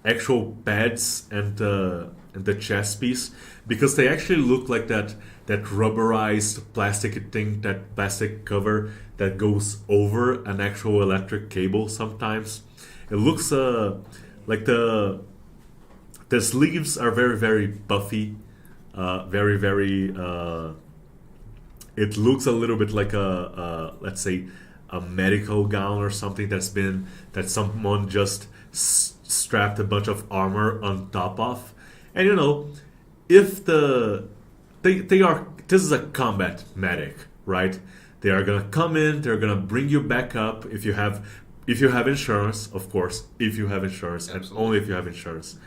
actual pads and the chest piece, because they actually look like that rubberized plastic thing, that plastic cover that goes over an actual electric cable. Sometimes it looks like the sleeves are very, very puffy, very, very. It looks a little bit like let's say a medical gown or something that someone just strapped a bunch of armor on top of. And if this is a combat medic, right? They are gonna come in, they're gonna bring you back up if you have insurance, of course, if you have insurance. Absolutely. And only if you have insurance.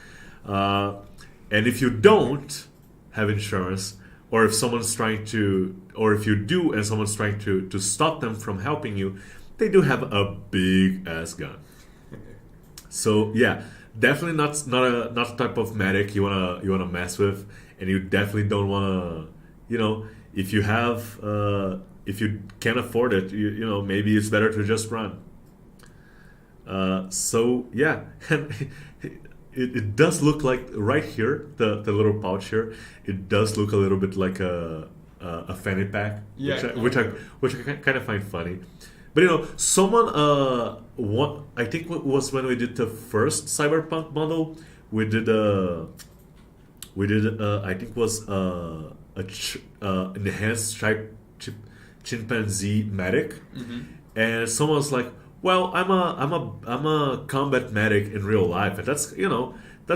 And if you don't have insurance, or if you do and someone's trying to stop them from helping you, they do have a big ass gun. So yeah, definitely not a type of medic you wanna mess with, and you definitely don't wanna, if you can't afford it, maybe it's better to just run. So yeah, and it does look like right here, the little pouch here, it does look a little bit like a fanny pack, Yeah. which I kind of find funny. But someone I think it was when we did the first Cyberpunk bundle, we did I think it was enhanced chimpanzee medic, Mm-hmm. and someone was like, well, I'm a combat medic in real life, and that's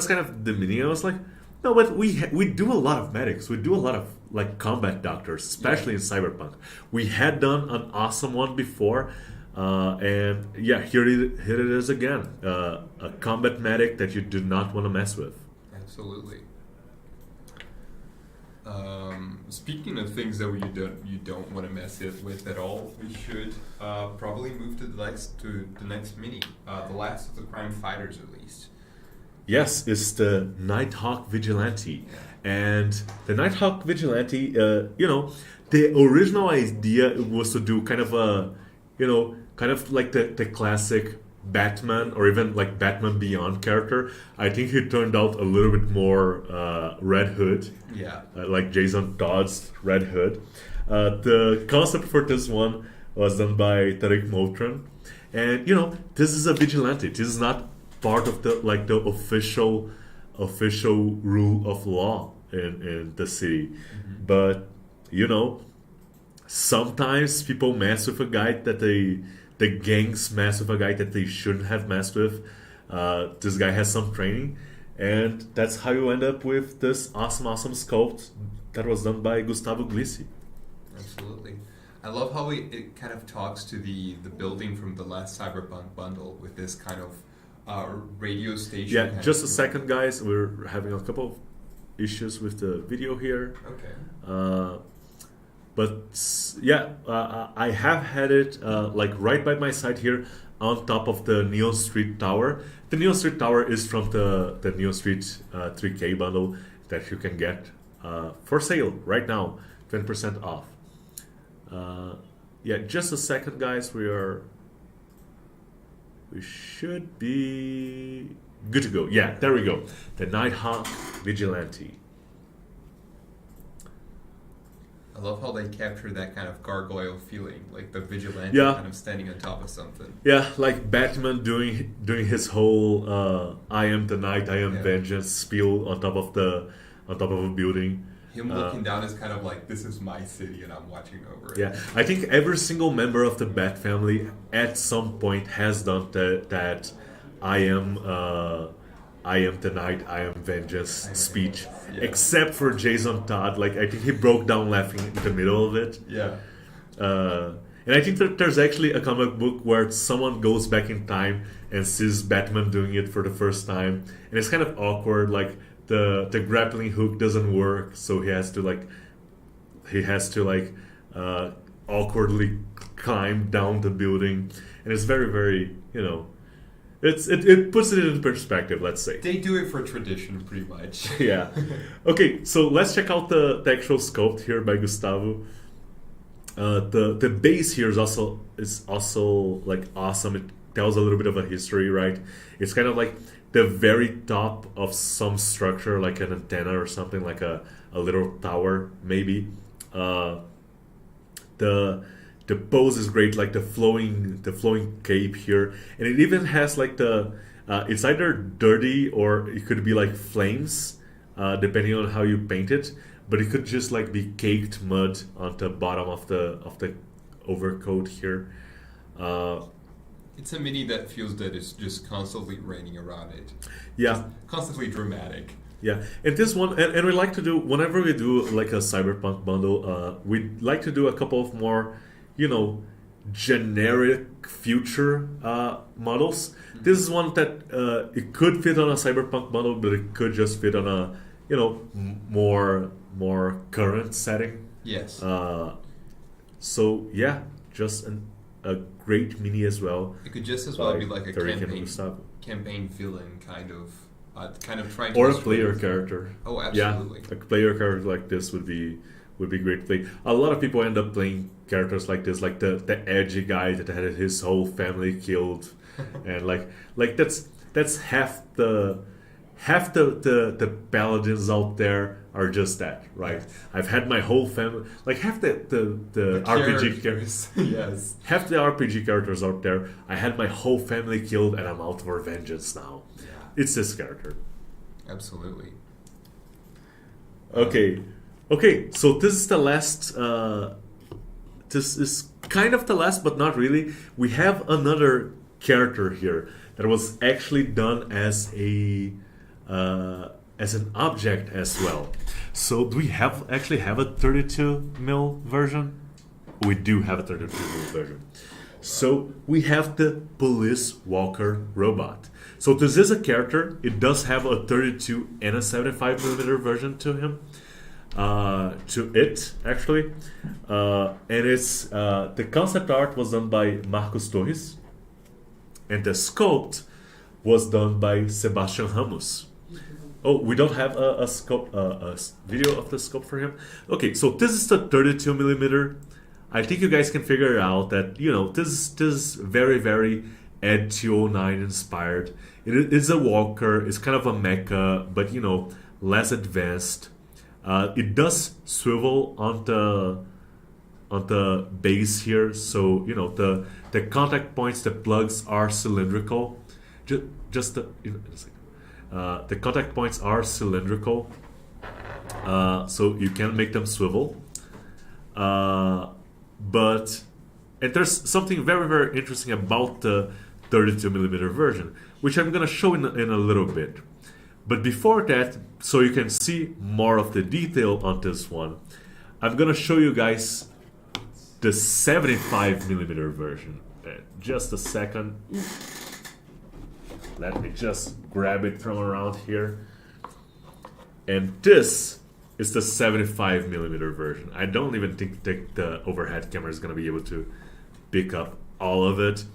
kind of demeaning. I was like, no, but we do a lot of medics. We do a lot of like combat doctors, especially in Cyberpunk. We had done an awesome one before, and yeah, here it is again, a combat medic that you do not want to mess with. Absolutely. Speaking of things that you don't want to mess it with at all, we should probably move to the next mini, the last of the crime fighters, at least. Yes, it's the Nighthawk Vigilante. And the Nighthawk Vigilante, the original idea was to do kind of a, kind of like the classic Batman or even like Batman Beyond character. I think he turned out a little bit more Red Hood. Yeah. Like Jason Todd's Red Hood. The concept for this one was done by Tarek Motran. And, this is a vigilante. This is not part of the official rule of law in the city. Mm-hmm. But sometimes people mess with a guy that the gangs mess with a guy that they shouldn't have messed with. This guy has some training, and that's how you end up with this awesome sculpt that was done by Gustavo Glissi. Absolutely. I love how it kind of talks to the building from the last Cyberpunk bundle with this kind of radio station. Yeah, just a second, guys. We're having a couple of issues with the video here. Okay. But yeah, I have had it like right by my side here on top of the Neon Street Tower. The Neon Street Tower is from the Neon Street 3K bundle that you can get for sale right now, 20% off. Yeah, just a second, guys. We should be good to go. Yeah, there we go. The Nighthawk Vigilante. I love how they capture that kind of gargoyle feeling, like the vigilante kind of standing on top of something. Yeah, like Batman doing his whole "I am the night, I am vengeance" spiel on top of a building. Him looking down is kind of like, this is my city and I'm watching over it. Yeah, I think every single member of the Bat family at some point has done that I am the night, I am vengeance speech. Yeah. Except for Jason Todd. Like, I think he broke down laughing in the middle of it. Yeah. And I think that there's actually a comic book where someone goes back in time and sees Batman doing it for the first time. And it's kind of awkward, like the grappling hook doesn't work, so he has to awkwardly climb down the building. And it's very, very, it puts it in perspective, let's say. They do it for tradition, pretty much. Yeah. Okay, so let's check out the actual sculpt here by Gustavo. The base here is also like awesome. It tells a little bit of a history, right? It's kind of like the very top of some structure, like an antenna or something, like a little tower, maybe. The pose is great, like the flowing cape here, and it even has like it's either dirty or it could be like flames, depending on how you paint it. But it could just like be caked mud on the bottom of the overcoat here. It's a mini that feels that it's just constantly raining around it. Yeah, just constantly dramatic. Yeah, and this one, and we like to do whenever we do like a cyberpunk bundle, we like to do a couple of more, generic future models. Mm-hmm. This is one that it could fit on a cyberpunk bundle, but it could just fit on a more current setting. Yes. So yeah, just a great mini as well. It could just as well be like a campaign villain kind of trying to... Or a player character. Oh, absolutely. Yeah, a player character like this would be great to play. A lot of people end up playing characters like this, like the edgy guy that had his whole family killed, and like that's half the paladins out there are just that, right? Yes. I've had my whole family, like half the RPG characters. Yes. Half the RPG characters out there, I had my whole family killed and I'm out for vengeance now. Yeah. It's this character. Absolutely. Okay, so this is the last, this is kind of the last, but not really. We have another character here that was actually done as an object as well. So do we actually have a 32 mil version? We do have a 32 mil version. So we have the Police Walker robot. So this is a character. It does have a 32 and a 75 millimeter version to him. to it actually, and it's the concept art was done by Marcos Torres, and the sculpt was done by Sebastian Ramos. Oh, we don't have a scope, video of the scope for him. Okay, so this is the 32 millimeter. I think you guys can figure out that this is very very Ed 209 inspired. It is a walker. It's kind of a mecha, but less advanced. It does swivel on the base here, so the contact points, the plugs are cylindrical. The contact points are cylindrical, so you can make them swivel. But there's something very very interesting about the 32 millimeter version, which I'm gonna show in a little bit. But before that, so you can see more of the detail on this one, I'm gonna show you guys the 75 millimeter version. Just a second. Let me just grab it from around here. And this is the 75 millimeter version. I don't even think the overhead camera is gonna be able to pick up all of it.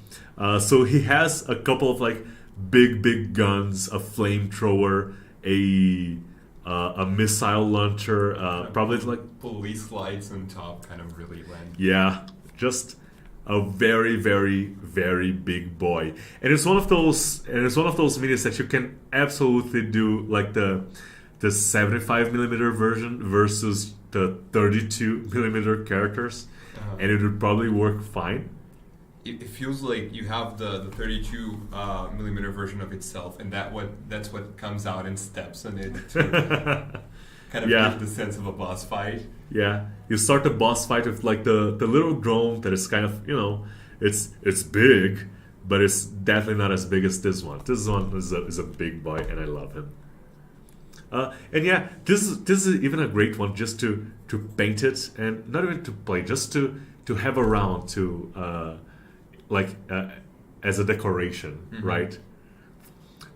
So he has a couple of like big guns, a flamethrower, a missile launcher, probably like police lights on top, kind of really lend. Yeah, just a very very big boy, and it's one of those minis that you can absolutely do like the 75 millimeter version versus the 32 millimeter characters, and it would probably work fine. It feels like you have the 32 millimeter version of itself, and that's what comes out and steps on it to kind of give the sense of a boss fight. Yeah, you start the boss fight with like the little drone that is kind of it's big, but it's definitely not as big as this one. This one is a big boy, and I love him. And yeah, this is even a great one just to paint it, and not even to play, just to have around to as a decoration, right?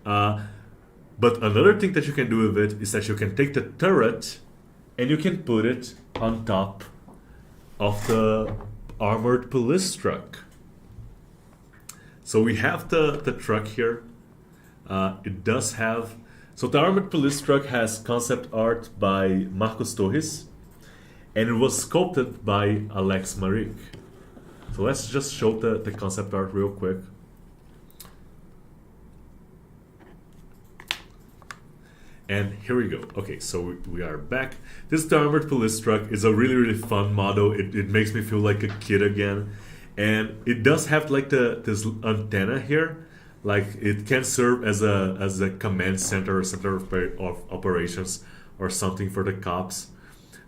But another thing that you can do with it is that you can take the turret and you can put it on top of the armored police truck. So we have the truck here. It does have... So the armored police truck has concept art by Marcos Torres, and it was sculpted by Alex Maric. So let's just show the concept art real quick. And here we go. Okay, so we are back. This armored police truck is a really fun model. It makes me feel like a kid again. And it does have like this antenna here. Like it can serve as a command center or center of operations or something for the cops.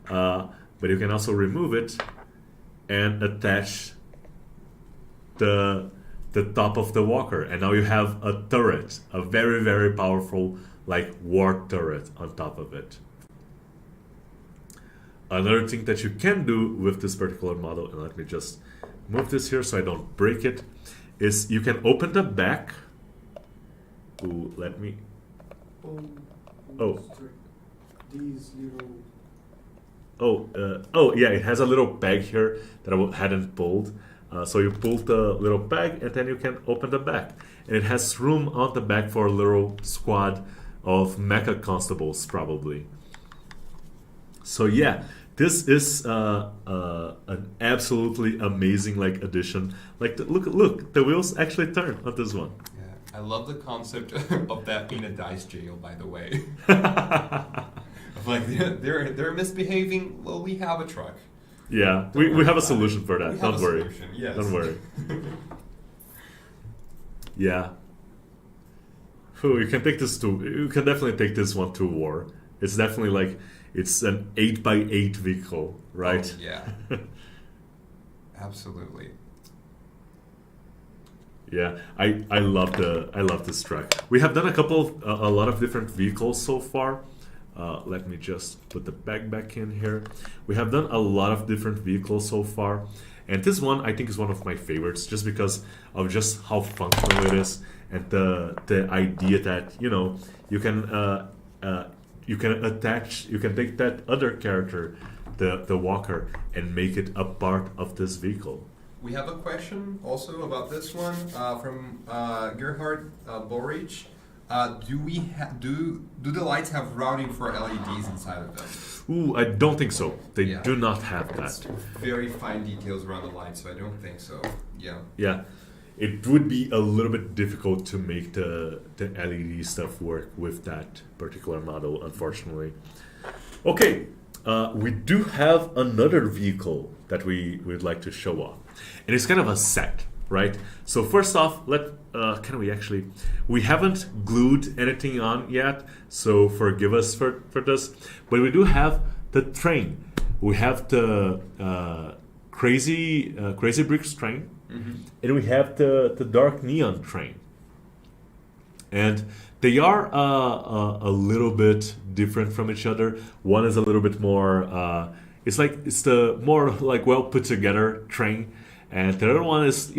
But you can also remove it and attach the top of the walker. And now you have a turret, a very powerful like war turret on top of it. Another thing that you can do with this particular model, and let me just move this here so I don't break it, is you can open the back. Ooh, let me... Oh. These little... Oh yeah, it has a little peg here that I hadn't pulled. So you pull the little peg and then you can open the back. And it has room on the back for a little squad of mecha constables, probably. So yeah, this is an absolutely amazing like addition. Like look, the wheels actually turn on this one. Yeah, I love the concept of that being a dice jail, by the way. Of like they're misbehaving. Well, we have a truck. Yeah, we have a solution for that. Don't worry. Yes. Don't worry. Yeah. Oh, you can take this to. You can definitely take this one to war. It's definitely like it's an 8x8 vehicle, right? Oh, yeah. Absolutely. Yeah, I love this truck. We have done a lot of different vehicles so far. Let me just put the bag back in here. We have done a lot of different vehicles so far, and this one I think is one of my favorites, just because of just how functional it is and the idea that you can you can take that other character, the walker, and make it a part of this vehicle. We have a question also about this one from Gerhard Borich. Do the lights have routing for LEDs inside of them? Ooh, I don't think so. They Yeah. do not have It's that. very fine details around the lights, so I don't think so. Yeah. Yeah, it would be a little bit difficult to make the LED stuff work with that particular model, unfortunately. Okay, we do have another vehicle that we would like to show off, and it's kind of a set, right? So first off, we haven't glued anything on yet, so forgive us for this, but we do have the train. We have the crazy bricks train, and we have the dark neon train, and they are a little bit different from each other. One is a little bit more it's the more like well put together train, and the other one is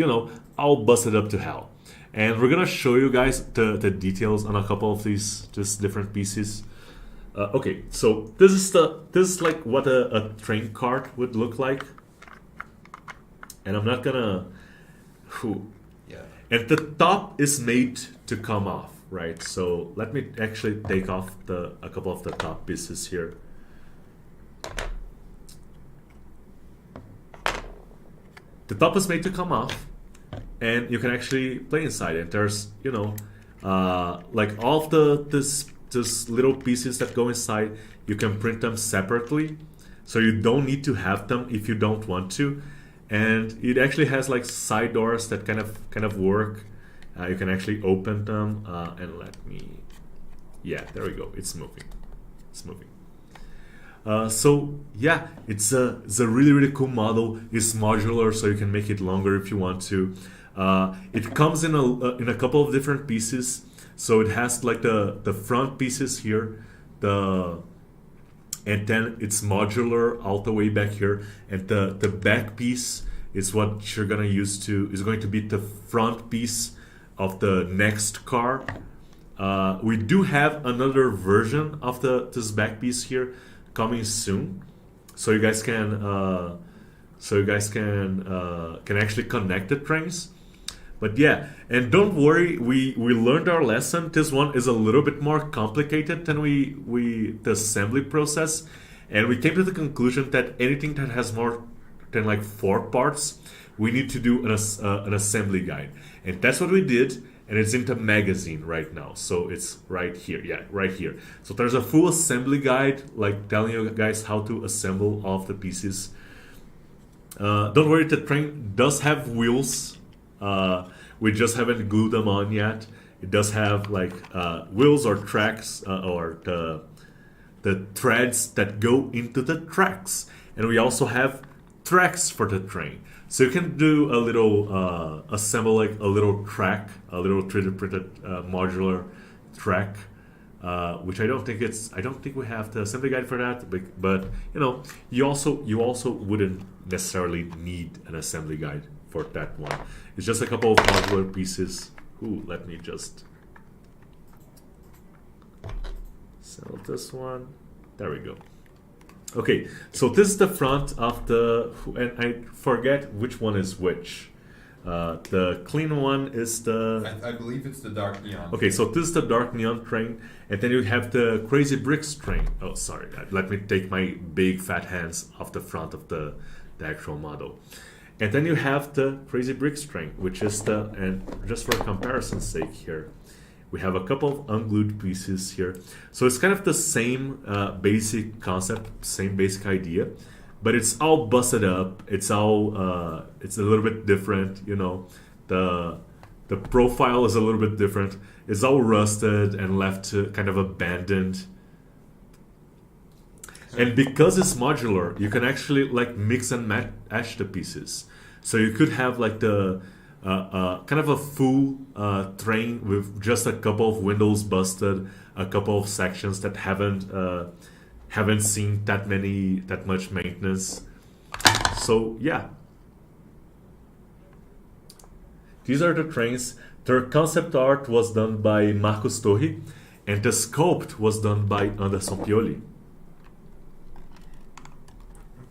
all busted up to hell. And we're gonna show you guys the details on a couple of these just different pieces. Okay, so this is like what a train cart would look like, and I'm not gonna. Yeah. And the top is made to come off, right? So let me actually take off a couple of the top pieces here. The top is made to come off, and you can actually play inside it. There's like all of this little pieces that go inside. You can print them separately, so you don't need to have them if you don't want to. And it actually has like side doors that kind of work. You can actually open them and yeah, there we go. It's moving. So yeah, it's a really cool model. It's modular, so you can make it longer if you want to. It comes in a couple of different pieces. So it has like the front pieces here, and then it's modular all the way back here, and the back piece is what you're gonna use is going to be the front piece of the next car. We do have another version of this back piece here coming soon, so you guys can actually connect the trains. But yeah, and don't worry, we learned our lesson. This one is a little bit more complicated than the assembly process, and we came to the conclusion that anything that has more than like 4 parts, we need to do an assembly guide, and that's what we did. And it's in the magazine right now, so it's right here. Yeah, right here. So there's a full assembly guide, like telling you guys how to assemble all of the pieces. Don't worry, the train does have wheels. We just haven't glued them on yet. It does have like wheels or tracks or the threads that go into the tracks, and we also have tracks for the train. So you can do a little assemble like a little track, a little 3D printed modular track, which I don't think we have the assembly guide for that. But you also wouldn't necessarily need an assembly guide for that one. It's just a couple of modular pieces. Let me just sell this one. There we go. Okay, so this is the front of and I forget which one is which. The clean one is I believe it's the dark neon. Okay, so this is the dark neon train, and then you have the crazy bricks train. Oh, sorry, let me take my big fat hands off the front of the actual model. And then you have the crazy bricks train, which is and just for comparison's sake here, we have a couple of unglued pieces here. So it's kind of the same basic concept, same basic idea, but it's all busted up. It's all it's a little bit different, the profile is a little bit different. It's all rusted and left kind of abandoned. And because it's modular, you can actually like mix and match the pieces. So you could have like the kind of a full train with just a couple of windows busted, a couple of sections that haven't seen that much maintenance. So yeah, these are the trains. Their concept art was done by Marcos Torri, and the sculpt was done by Anderson Pioli.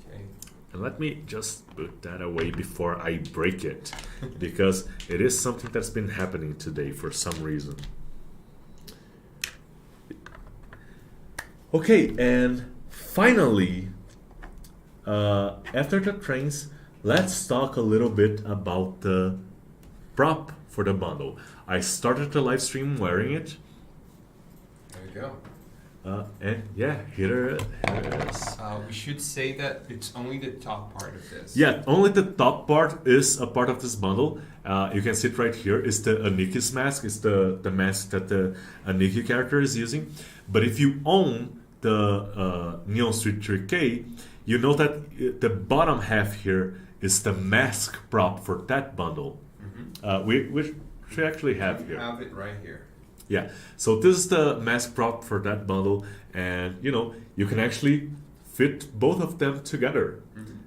Okay. And let me just put that away before I break it, because it is something that's been happening today for some reason. Okay, and finally, after the trains, let's talk a little bit about the prop for the bundle. I started the live stream wearing it. There you go. And yeah, here it is. We should say that it's only the top part of this. Yeah, only the top part is a part of this bundle. You can see it right here. It's the Aniki's mask. It's the mask that the Aniki character is using. But if you own the Neon Street 3K, you know that the bottom half here is the mask prop for that bundle. Which we actually have here. We have it right here. Yeah, so this is the mask prop for that bundle, and you can actually fit both of them together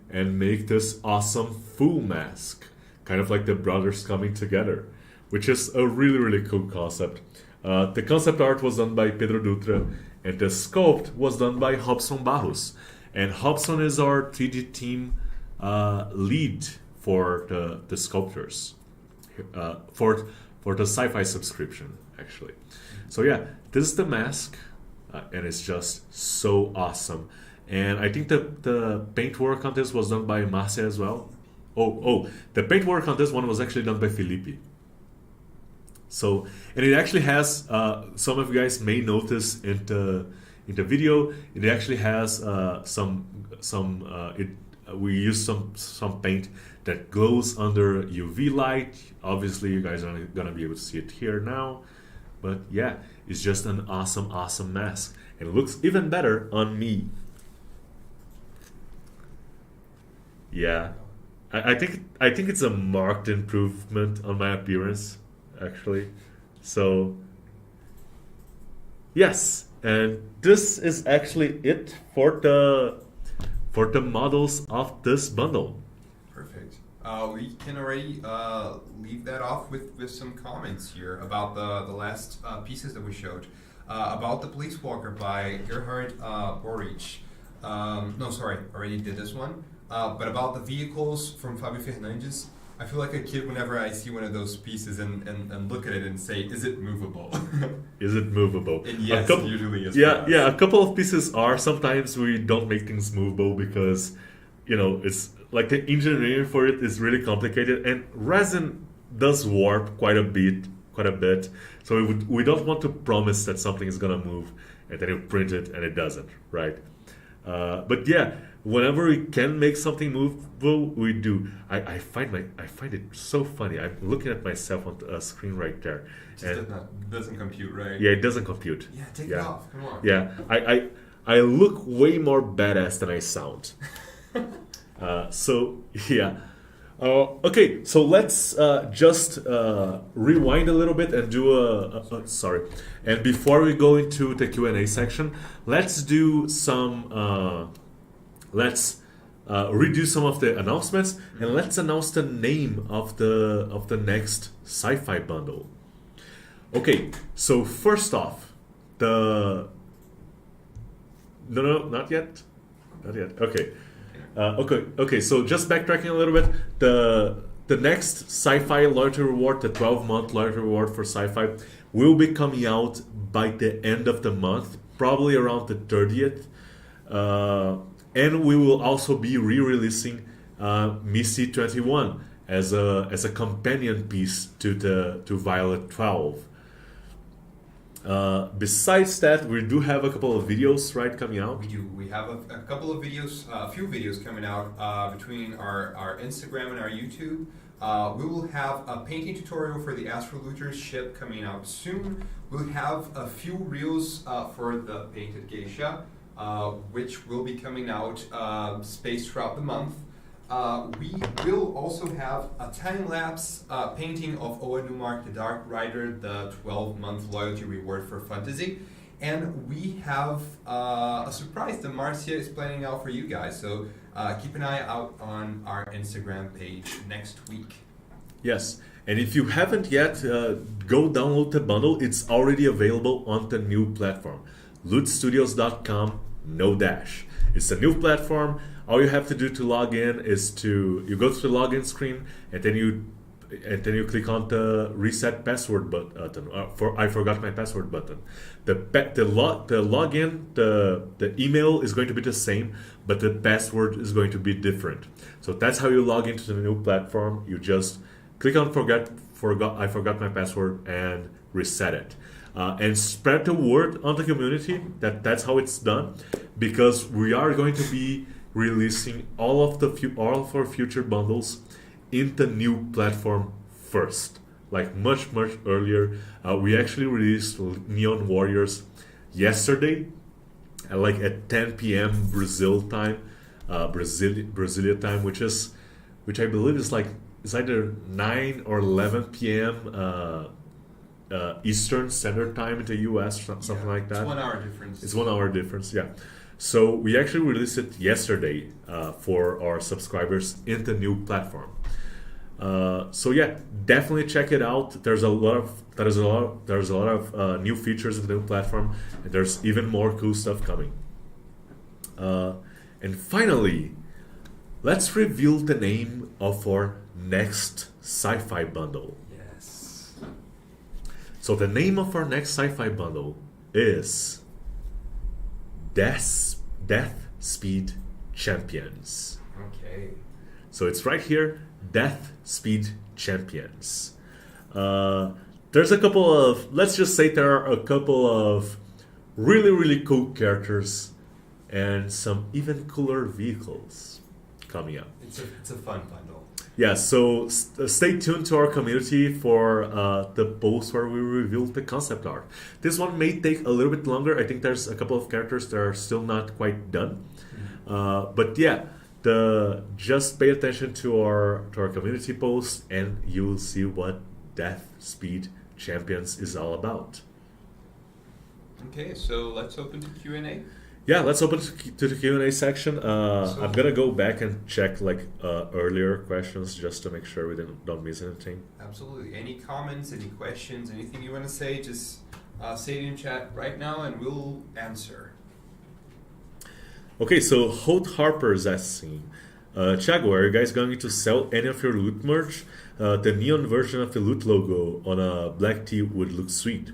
and make this awesome full mask, kind of like the brothers coming together, which is a really, really cool concept. The concept art was done by Pedro Dutra, and the sculpt was done by Robson Barros. And Robson is our 3D team lead for the sculptures, for the sci-fi subscription, actually. So yeah, this is the mask, and it's just so awesome. And I think the paint work on this was done by Marcia as well. The paint work on this one was actually done by Felipe. So, and it actually has, some of you guys may notice in the video, it actually has we use some paint that glows under UV light. Obviously, you guys are gonna be able to see it here now. But yeah, it's just an awesome, awesome mask. And it looks even better on me. Yeah, I think it's a marked improvement on my appearance, actually. So yes, and this is actually it for the models of this bundle. Perfect. We can already leave that off with some comments here about the last pieces that we showed. About the Police Walker by Gerhard Boric. No, sorry, already did this one. But about the vehicles from Fabio Fernandes, I feel like a kid whenever I see one of those pieces and look at it and say, is it movable? Is it movable? And yes, it usually is. Yeah, a couple of pieces are. Sometimes we don't make things movable because, it's like the engineering for it is really complicated, and resin does warp quite a bit. So we don't want to promise that something is gonna move and then you print it and it doesn't, right? But yeah, whenever we can make something movable, we do. I find it so funny. I'm looking at myself on a screen right there. It doesn't compute, right? Yeah, it doesn't compute. Yeah, take it off. Come on. Yeah, I look way more badass than I sound. So yeah. Okay, so let's just rewind a little bit and do sorry. And before we go into the Q&A section, let's do some. Let's redo some of the announcements, and let's announce the name of the next sci-fi bundle. Okay, so first off, no, not yet. Okay. Okay. So just backtracking a little bit, the next sci-fi loyalty reward, the 12-month loyalty reward for sci-fi, will be coming out by the end of the month, probably around the 30th, and we will also be re-releasing Misty 21 as a companion piece to Violet 12. Besides that, we do have a couple of videos coming out. We do. We have a couple of videos, a few videos coming out between our Instagram and our YouTube. We will have a painting tutorial for the Astroluters ship coming out soon. We'll have a few reels for the painted geisha, which will be coming out spaced throughout the month. We will also have a time-lapse painting of Oa Newmark, the Dark Rider, the 12-month loyalty reward for fantasy. And we have a surprise that Marcia is planning out for you guys. So keep an eye out on our Instagram page next week. Yes, and if you haven't yet, go download the bundle. It's already available on the new platform, lootstudios.com, no dash. It's a new platform. All you have to do to log in is you go to the login screen, and then you click on the reset password button. I forgot my password button. The login, the email is going to be the same, but the password is going to be different. So that's how you log into the new platform. You just click on I forgot my password and reset it. And spread the word on the community that's how it's done, because we are going to be releasing all of our future bundles in the new platform first, like much earlier. We actually released Neon Warriors yesterday, at 10 p.m. Brazil time, Brasilia time, which I believe is it's either 9 or 11 p.m. Eastern Standard Time in the U.S., something like that. It's 1 hour difference. It's 1 hour difference, yeah. So we actually released it yesterday for our subscribers in the new platform. So yeah, definitely check it out. There's a lot of new features in the new platform, and there's even more cool stuff coming. And finally, let's reveal the name of our next sci-fi bundle. Yes. So the name of our next sci-fi bundle is Death Speed Champions. Okay. So it's right here, Death Speed Champions. There's a couple of, let's just say there are a couple of really cool characters and some even cooler vehicles coming up. It's a fun bundle. Yeah, so stay tuned to our community for the post where we reveal the concept art. This one may take a little bit longer. I think there's a couple of characters that are still not quite done. But yeah, just pay attention to our community post, and you'll see what Death Speed Champions is all about. Okay, so let's open to Q&A. Yeah, let's open to the Q&A section. I'm gonna go back and check earlier questions just to make sure we don't miss anything. Absolutely. Any comments, any questions, anything you want to say, just say it in chat right now and we'll answer. Okay, so Holt Harper is asking, Tiago, are you guys going to sell any of your loot merch? The neon version of the loot logo on a black tee would look sweet.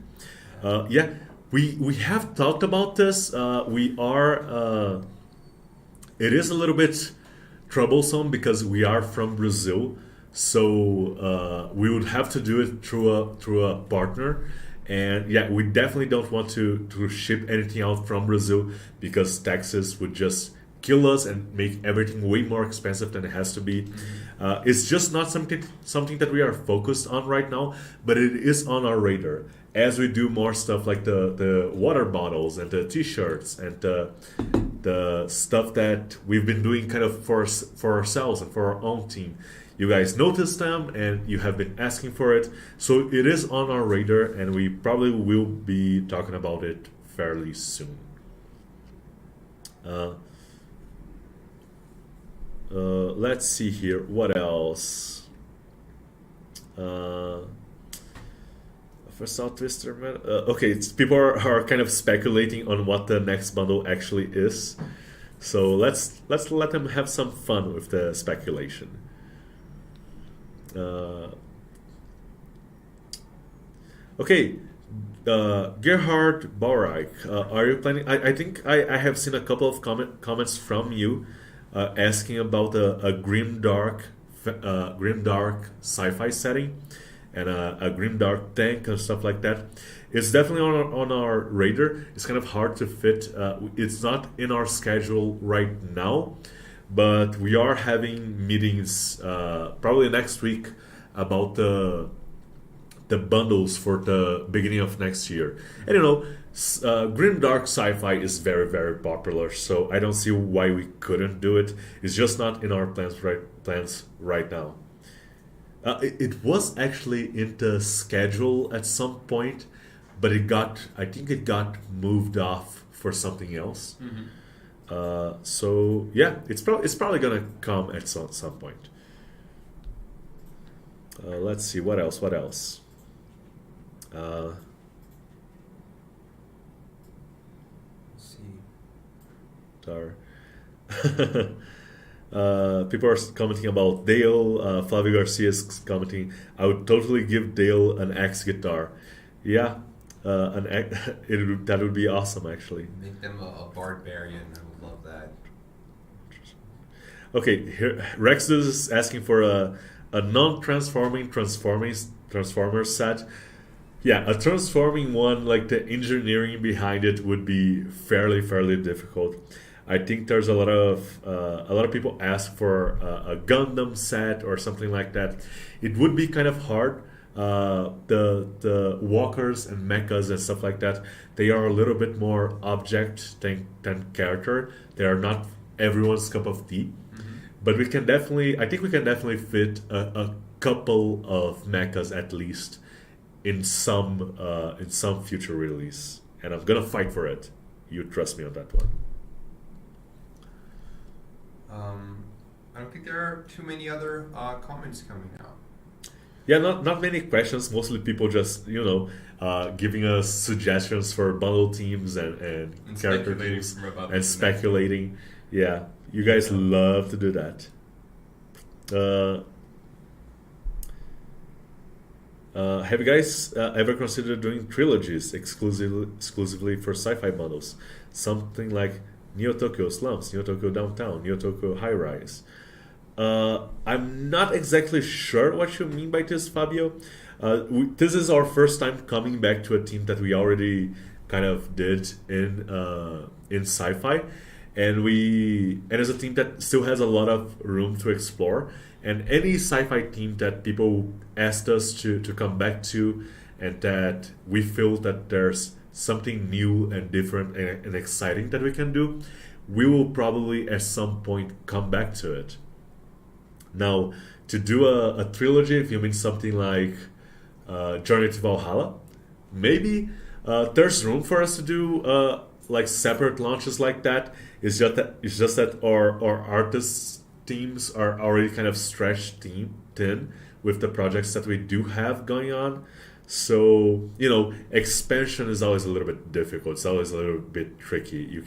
Yeah. We have talked about this. We are. It is a little bit troublesome because we are from Brazil, so we would have to do it through a partner, and yeah, we definitely don't want to ship anything out from Brazil because taxes would just kill us and make everything way more expensive than it has to be. It's just not something that we are focused on right now, but it is on our radar. As we do more stuff like the water bottles and the t-shirts and the stuff that we've been doing kind of for ourselves and for our own team, you guys notice them and you have been asking for it. So it is on our radar, and we probably will be talking about it fairly soon. Let's see here. What else? For South Twister, man. Okay, people are kind of speculating on what the next bundle actually is. So let's let them have some fun with the speculation. Okay, Gerhard Baureich, are you planning? I think I have seen a couple of comments from you asking about a grimdark sci-fi setting and a grimdark tank and stuff like that. It's definitely on our radar. It's kind of hard to fit. It's not in our schedule right now, but we are having meetings probably next week about the bundles for the beginning of next year. And you know, grimdark sci-fi is very popular, so I don't see why we couldn't do it. It's just not in our plans right now. It was actually in the schedule at some point, but I think it got moved off for something else. So yeah, it's probably gonna come at some point. Let's see what else. Uh, Let's see. Guitar. People are commenting about Dale. Flavio Garcia is commenting, I would totally give Dale an X guitar. Yeah, that would be awesome actually. Make them a barbarian. I would love that. Okay, here Rexus is asking for a non-transforming transformer set. Yeah, a transforming one, like the engineering behind it would be fairly difficult. I think there's a lot of people ask for a Gundam set or something like that. It would be kind of hard. The walkers and mechas and stuff like that, they are a little bit more object than character. They are not everyone's cup of tea. But I think we can definitely fit a couple of mechas at least in some future release, and I'm gonna fight for it. You trust me on that one. I don't think there are too many other comments coming out. Yeah, not many questions. Mostly people just giving us suggestions for bundle teams and character teams and speculating. Yeah, you guys love to do that. Have you guys ever considered doing trilogies exclusively for sci-fi bundles? Something like Neo Tokyo Slums, Neo Tokyo Downtown, Neo Tokyo High Rise. I'm not exactly sure what you mean by this, Fabio. This is our first time coming back to a team that we already kind of did in sci-fi, and as a team that still has a lot of room to explore. And any sci-fi team that people asked us to come back to, and that we feel that there's something new and different and exciting that we can do, we will probably at some point come back to it. Now, to do a trilogy, if you mean something like Journey to Valhalla, maybe there's room for us to do like separate launches like that. It's just that our artists teams are already kind of stretched thin with the projects that we do have going on. So expansion is always a little bit difficult. It's always a little bit tricky. You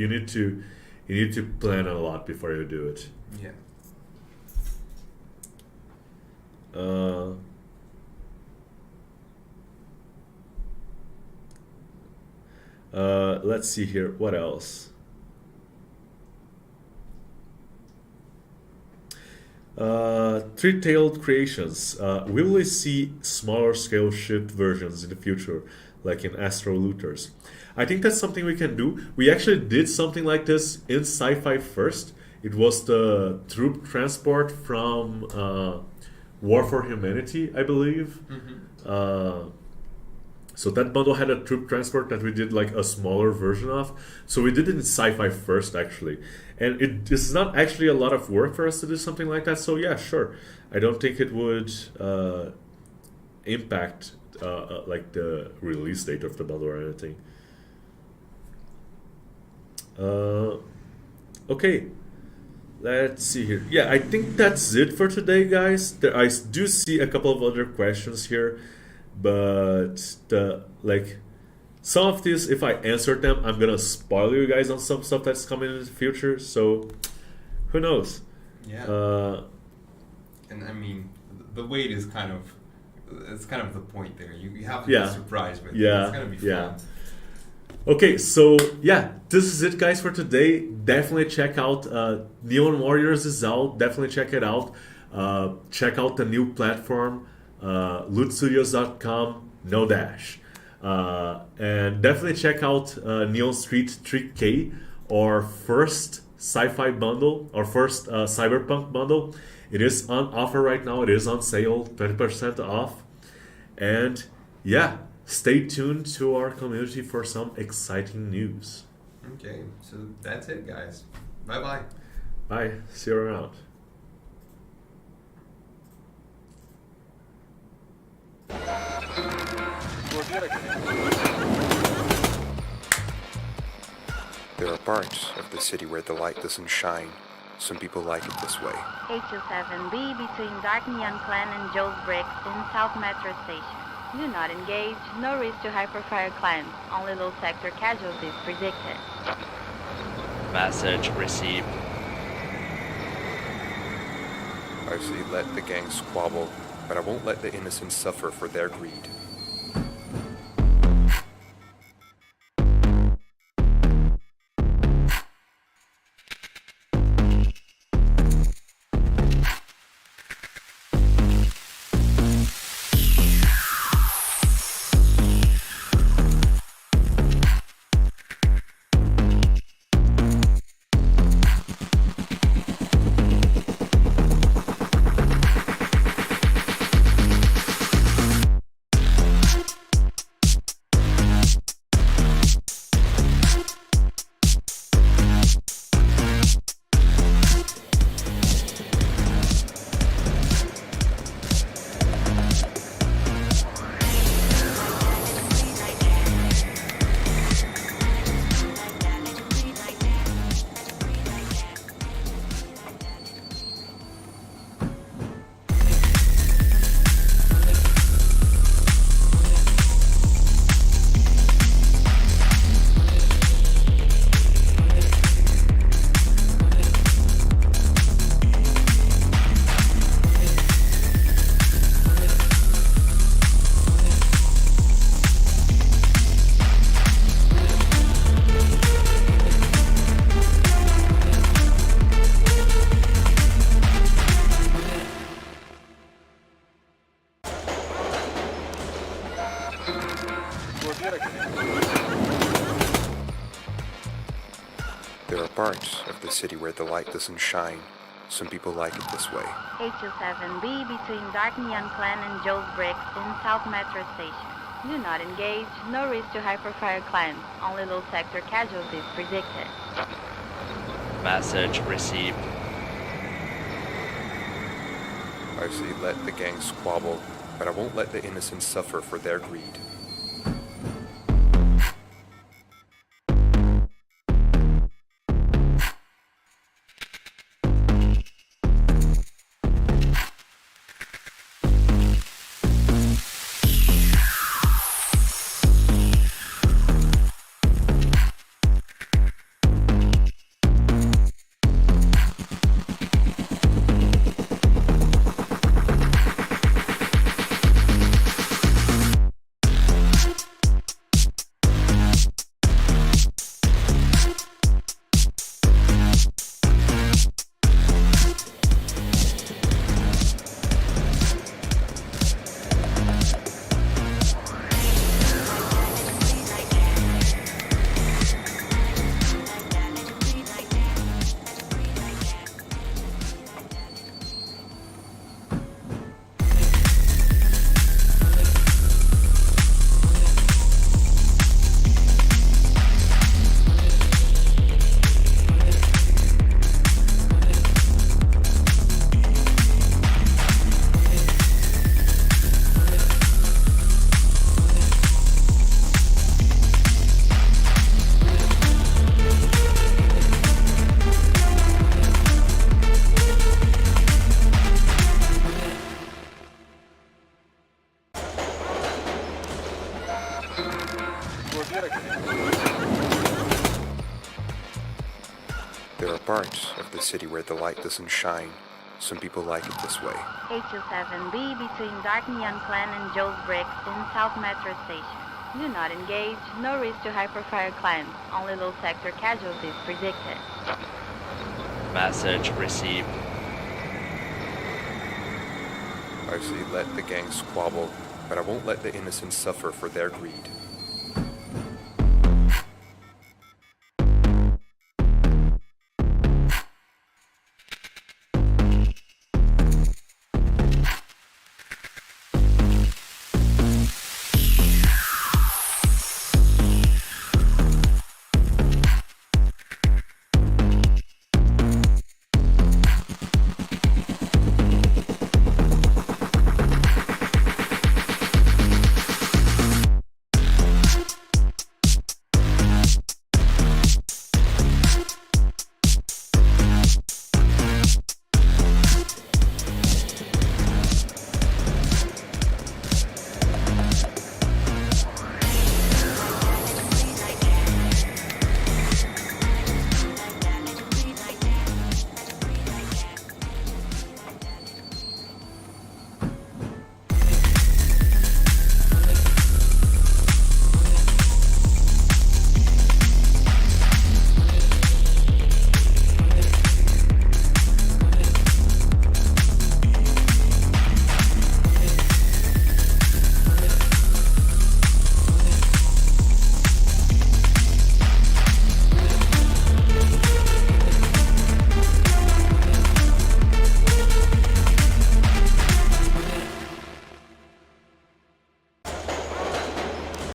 need to plan a lot before you do it. Yeah. Let's see here. What else? Three-tailed creations. Will we see smaller scale shipped versions in the future, like in Astro Looters? I think that's something we can do. We actually did something like this in Sci-Fi first. It was the troop transport from War for Humanity, I believe. So that bundle had a troop transport that we did like a smaller version of. So we did it in Sci-Fi first, actually. And this is not actually a lot of work for us to do something like that. So yeah, sure. I don't think it would impact like the release date of the bundle or anything. Okay. Let's see here. Yeah, I think that's it for today, guys. I do see a couple of other questions here. But some of these, if I answer them, I'm gonna spoil you guys on some stuff that's coming in the future. So who knows? Yeah. And I mean, the wait is kind of the point there. You have to be surprised with it. It's gonna be fun. Okay, so yeah, this is it, guys, for today. Definitely check out Neon Warriors is out. Definitely check it out. Check out the new platform. lootstudios.com, no dash. And definitely check out Neon Street 3K, our first sci-fi bundle, our first cyberpunk bundle. It is on offer right now. It is on sale, 20% off. And yeah, stay tuned to our community for some exciting news. Okay, so that's it, guys. Bye-bye. Bye. See you around. There are parts of the city where the light doesn't shine. Some people like it this way. HU7B between Dark Neon Clan and Joe's Bricks in South Metro Station. Do not engage. No risk to high-profile clients. Only low sector casualties predicted. Message received. I say let the gangs squabble, but I won't let the innocent suffer for their greed. There are parts of the city where the light doesn't shine. Some people like it this way. H27B between Dark Neon Clan and Joe's Bricks in South Metro Station. Do not engage. No risk to high-profile clients. Only low sector casualties predicted. Message received. I say let the gangs squabble, but I won't let the innocent suffer for their greed. There are parts of the city where the light doesn't shine. Some people like it this way. H27B between Dark Neon Clan and Joe's Bricks in South Metro Station. Do not engage. No risk to high-profile clients. Only low sector casualties predicted. Message received. I say let the gangs squabble, but I won't let the innocent suffer for their greed.